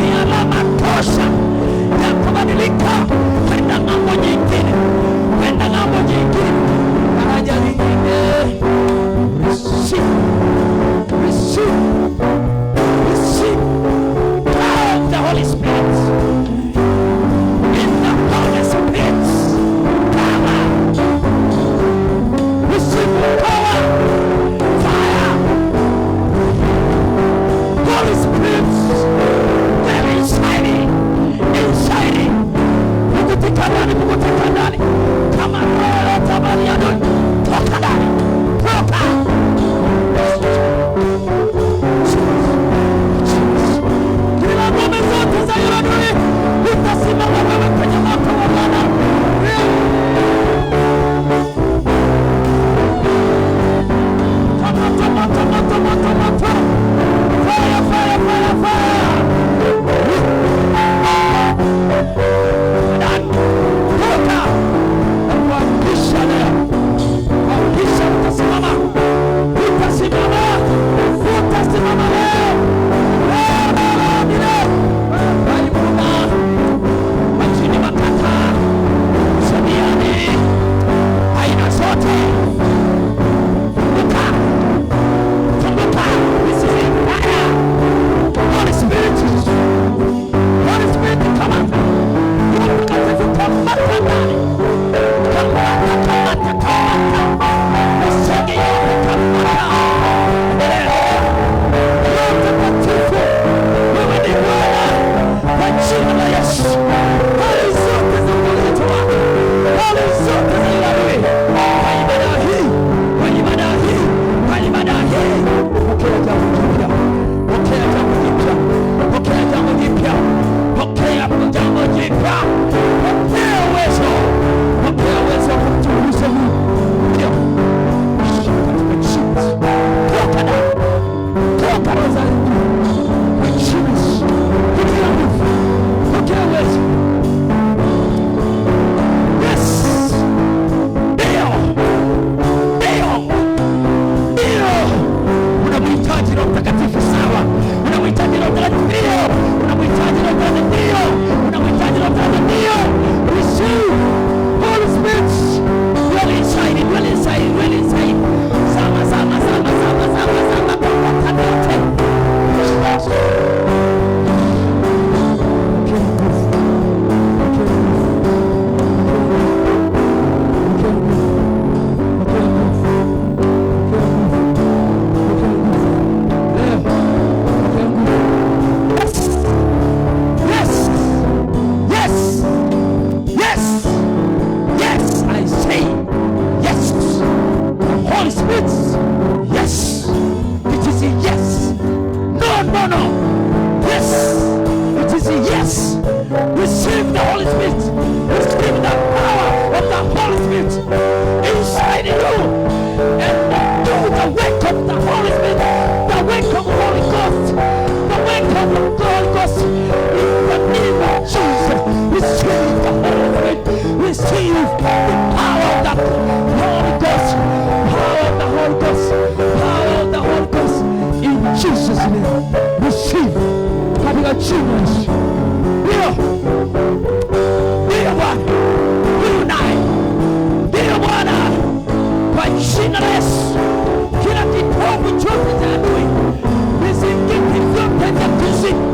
ni alama tosha ya kubadilisha jina la Yesu. Kila kitovu chote cha adui, vizingiti vyote vya kuzimu,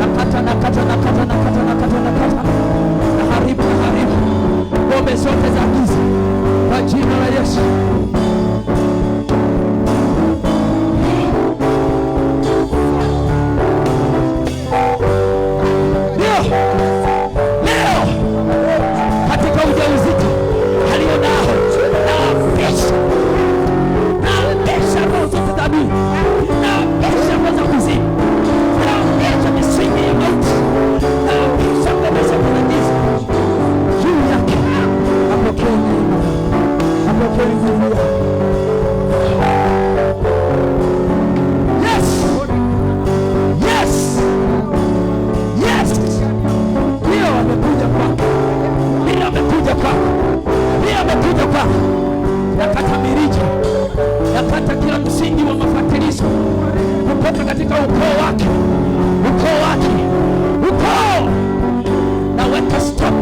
nakata na haribu ngome zote za giza kwa jina la Yesu. Leo katika ujauzito alionao, naapesha roho zote za adui, naapesha roho za kuzimu, naapesha misingi ya mauti, naapesha ngome zote za giza juu yake. Apokee neema, apokee nguvu. Nakata mirija, nakata kila msingi wa mafatilizo kutoka katika ukoo wake, naweka stop,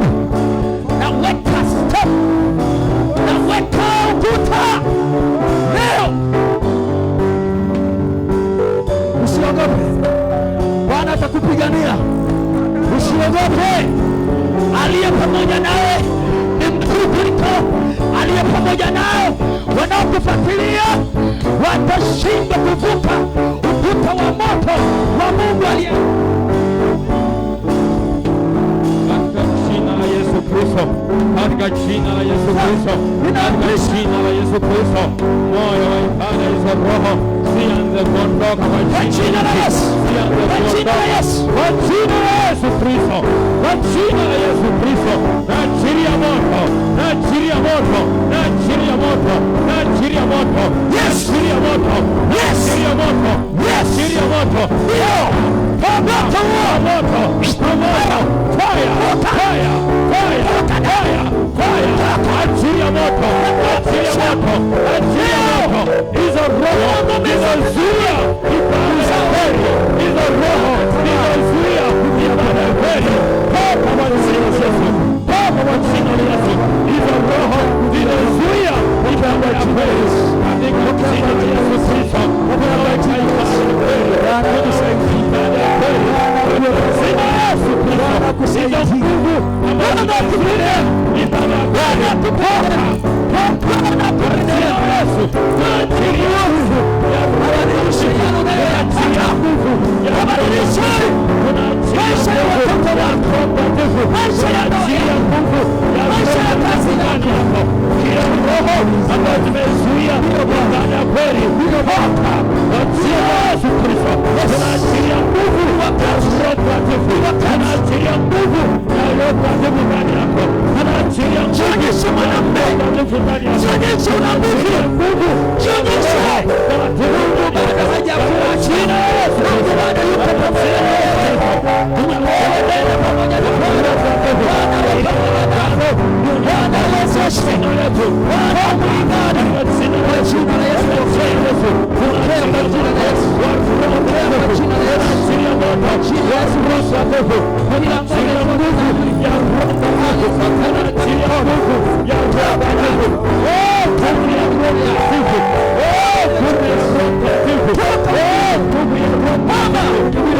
naweka ukuta leo. Usiogope, Bwana atakupigania. Usiogope, aliye pamoja nawe ni mkuu kuliko aliye pamoja nao. Wanaokufuatilia watashindwa kuvuka ukuta wa moto wa Mungu aliye. Katika jina la Yesu Kristo, katika jina la Yesu Kristo, katika jina la Yesu Kristo, moyo wa ibada hizo roho zianze kuondoka kwa jina la Yesu, kwa jina la Yesu, kwa jina la Yesu Kristo, kwa jina la Yesu Kristo. Naachilia moto, naachilia moto, naachilia moto, naachilia moto, naachilia moto, naachilia moto, naachilia moto. Ndio moto, moto, moto, fire, fire, fire, fire, fire. Achilia moto, achilia moto, achilia moto. Hizo roho zinazuia ibada ya kweli, hizo roho zinazuia ibada ya kweli. Baba wa jina la Yesu, Baba wa jina la Yesu, hizo roho zinazuia ibada ya kweli katika jina la Yesu Kristo. Baba wa jina la Yesu, ibada ya kweli jina la Yesu Kristo, kusaidia nguvu ambazo zinazuia ibada ya kweli kutoka Bwana kupitia Yesu. Achilia nguvu ya kubadilisha yale unayotaka, kubadilisha maisha ya watoto wako, maisha ya nguvu, maisha ya kazi yako. Kila roho ambayo zimezuia ibada ya kweli kutoka kwa jina la Yesu Kristo, tunaachilia nguvu ya Roho Mtakatifu, tunaachilia nguvu ya Roho Mtakatifu ndani yako, tunaachilia nguvu mwanamume, tuonyeshe una nguvu, tuonyeshe Mungu bado hajakuwa chini, Mungu bado yuko pamoja na wewe. Tunakuomba pamoja na Bwana, Bwana wa pamoja, Bwana Yesu ashinde letu, Bwana muungane kwa jina la Yesu, pokea kwa jina la Yesu, pokea kwa jina la Yesu, chini ya moto, chini ya Yesu Kristo, kila nguvu ya Roho Mtakatifu, chini ya nguvu ya Roho Mtakatifu, nguvu ya Roho Mtakatifu, nguvu ya Roho Mtakatifu, nguvu ya Roho Mama, nguvu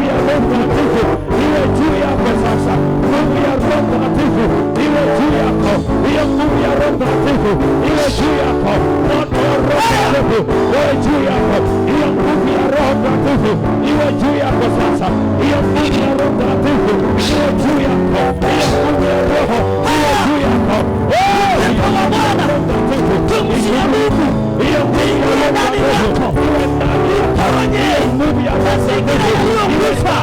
ya Roho Mtakatifu iwe juu yako sasa, nguvu ya Roho Mtakatifu iwe juu yako, hiyo nguvu ya Roho Mtakatifu iwe juu yako, moto wa Roho Mtakatifu iwe juu yako, hiyo nguvu ya Roho Mtakatifu iwe juu yako sasa, hiyo nguvu ya Roho Mtakatifu iwe juu yako, hiyo nguvu ya Roho iwe juu yako. Kwa Bwana tumsikia Mungu, hiyo nguvu ya ndani yako iwe ndani yako, hiyo nguvu ya mazingira yaliyokufa,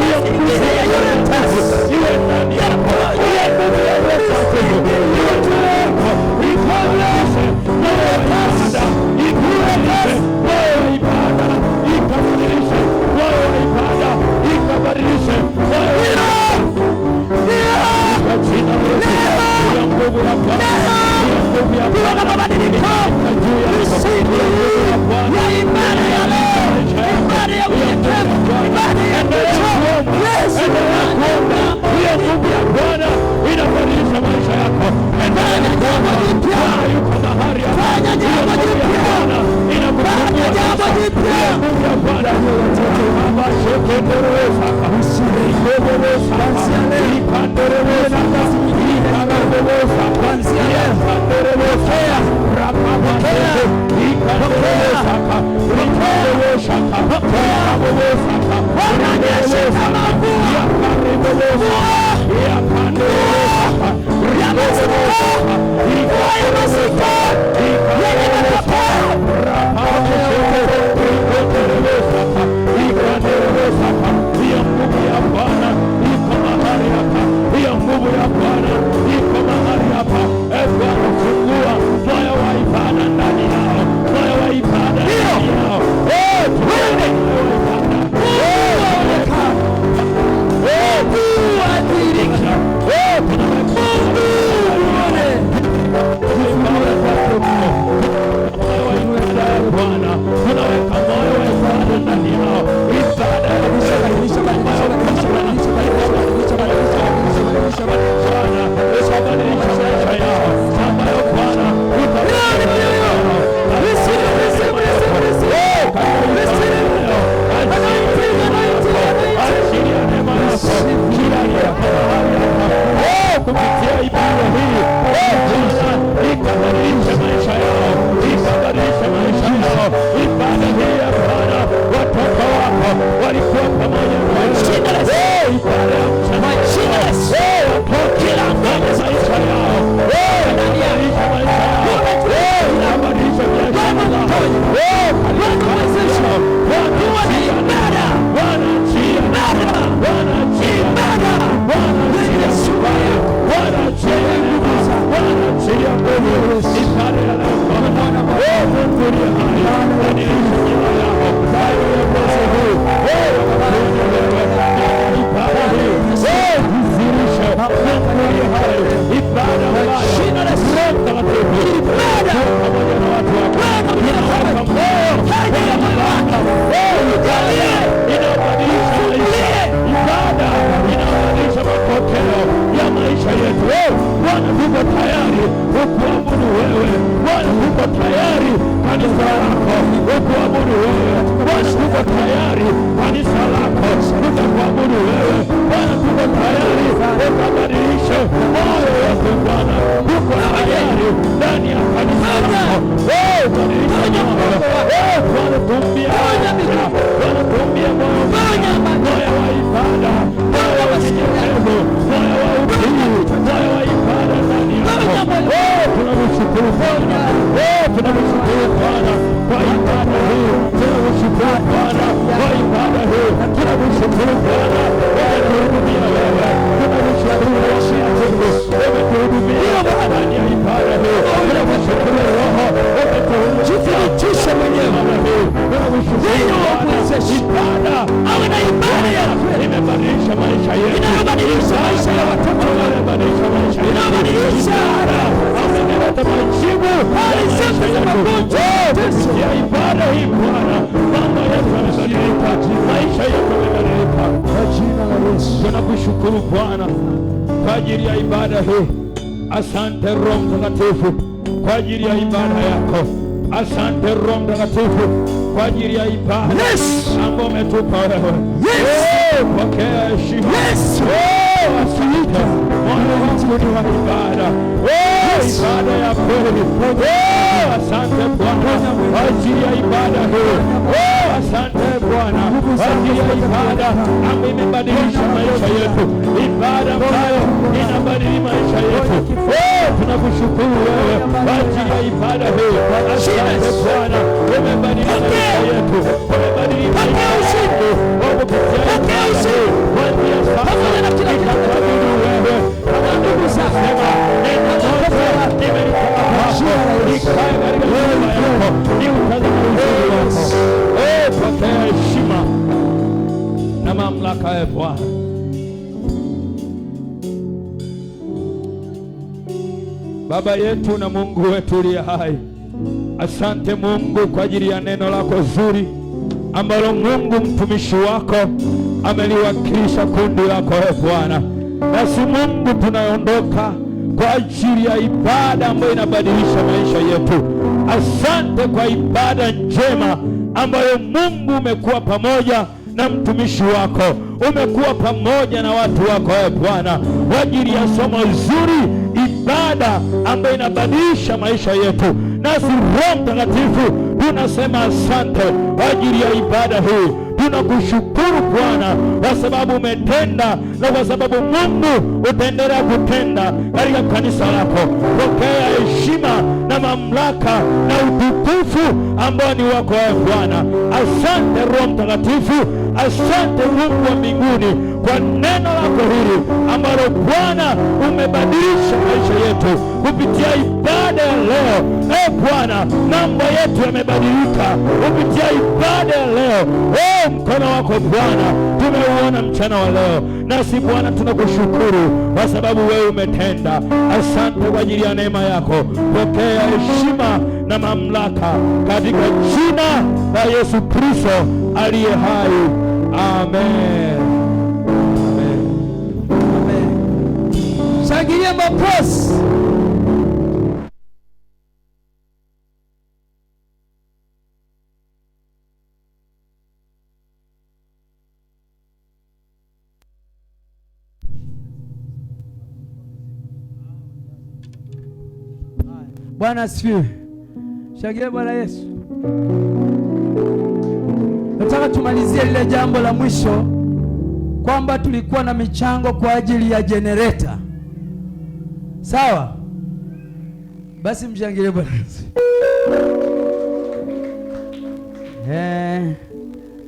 hiyo nguvu ya yule mtesi iwe ndani yako, hiyo nguvu ya Roho Mtakatifu iwe juu yako, ikueleze moyo wa ibada, ikueleze moyo wa ibada, ikabadilishe moyo wa ibada, ikabadilishe moyo wa ibada. Kwa jina la Yesu, hiyo nguvu ya Bwana, hiyo nguvu ya Bwana, mabadiliko misingi ya ibada ya leo, ibada ya unyenyekevu, ibada ya kicho. Yesu anakuomba hiyo nguvu ya Bwana inabadilisha maisha yako. Endelea kuomba, yuko mahali jipya. Tunakushukuru Bwana kwa ajili ya ibada hii. Asante Roho Mtakatifu kwa ajili ya ibada yako. Asante Roho Mtakatifu kwa ajili ya ibada ambayo umetupa wewe. Pokea heshima. Asante Moyo wangu ni wa ibada. Ibada ya kweli. Asante Bwana kwa ajili ya ibada hii. Asante Bwana kwa ajili ya ibada ambayo imebadilisha maisha yetu. Ibada ambayo inabadili maisha yetu. Tunakushukuru wewe kwa ajili ya ibada hii. Asante Bwana, umebadilisha maisha yetu. Umebadilisha maisha yetu. Pokea ushindi. Kuanzia sasa nitakuabudu wewe. Kama ndugu sema, neno moja nimelitoa kwako. Nikae katika nyumba yako. Niutazame uzuri wako. Pokea heshima na mamlaka ya Bwana. Baba yetu na Mungu wetu uliye hai, asante Mungu kwa ajili ya neno lako zuri ambalo Mungu mtumishi wako ameliwakilisha kundi lako Bwana. Nasi Mungu tunaondoka kwa ajili ya ibada ambayo inabadilisha maisha yetu. Asante kwa ibada njema ambayo Mungu umekuwa pamoja na mtumishi wako, umekuwa pamoja na watu wako Bwana, kwa ajili ya somo zuri, ibada ambayo inabadilisha maisha yetu. Nasi Roho Mtakatifu tunasema asante kwa ajili ya ibada hii. Tunakushukuru Bwana kwa sababu umetenda na kwa sababu Mungu utaendelea kutenda katika kanisa lako. Pokea heshima na mamlaka na utukufu ambao ni wako Bwana. Asante Roho Mtakatifu, asante Mungu wa mbinguni kwa neno lako hili ambalo Bwana umebadilisha maisha yetu kupitia ibada ya leo. Bwana, mambo yetu yamebadilika kupitia ibada ya leo. Mkono wako Bwana tumeuona mchana wa leo, nasi Bwana tunakushukuru kwa sababu wewe umetenda. Asante kwa ajili ya neema yako. Pokea heshima na mamlaka katika jina la Yesu Kristo aliye hai. Amen. Amen. Amen. Shangilia makofi. Bwana asifiwe. Shangilia Bwana Yesu. Nataka tumalizie lile jambo la mwisho kwamba tulikuwa na michango kwa ajili ya generator. Sawa? Basi mshangilie Bwana Yesu.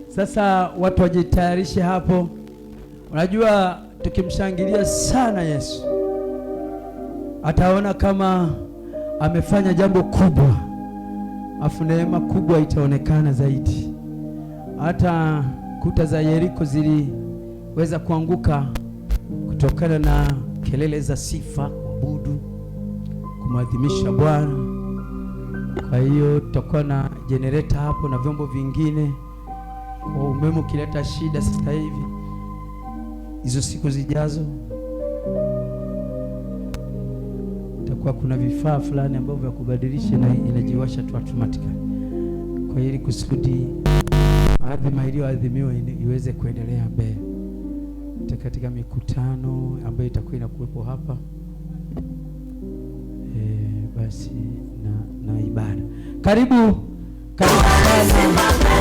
Sasa watu wajitayarishe hapo. Unajua tukimshangilia sana Yesu, ataona kama amefanya jambo kubwa, afu neema kubwa itaonekana zaidi. Hata kuta za Yeriko ziliweza kuanguka kutokana na kelele za sifa, kuabudu, kumadhimisha Bwana. Kwa hiyo tutakuwa na generator hapo na vyombo vingine. Kwa umeme ukileta shida sasa hivi, hizo siku zijazo kwa kuna vifaa fulani ambavyo vya kubadilisha na inajiwasha tu automatically. Kwa hiyo kusudi adhima iliyoadhimiwa iweze kuendelea mbele katika mikutano ambayo itakuwa inakuwepo hapa, basi na ibada. Karibu sana.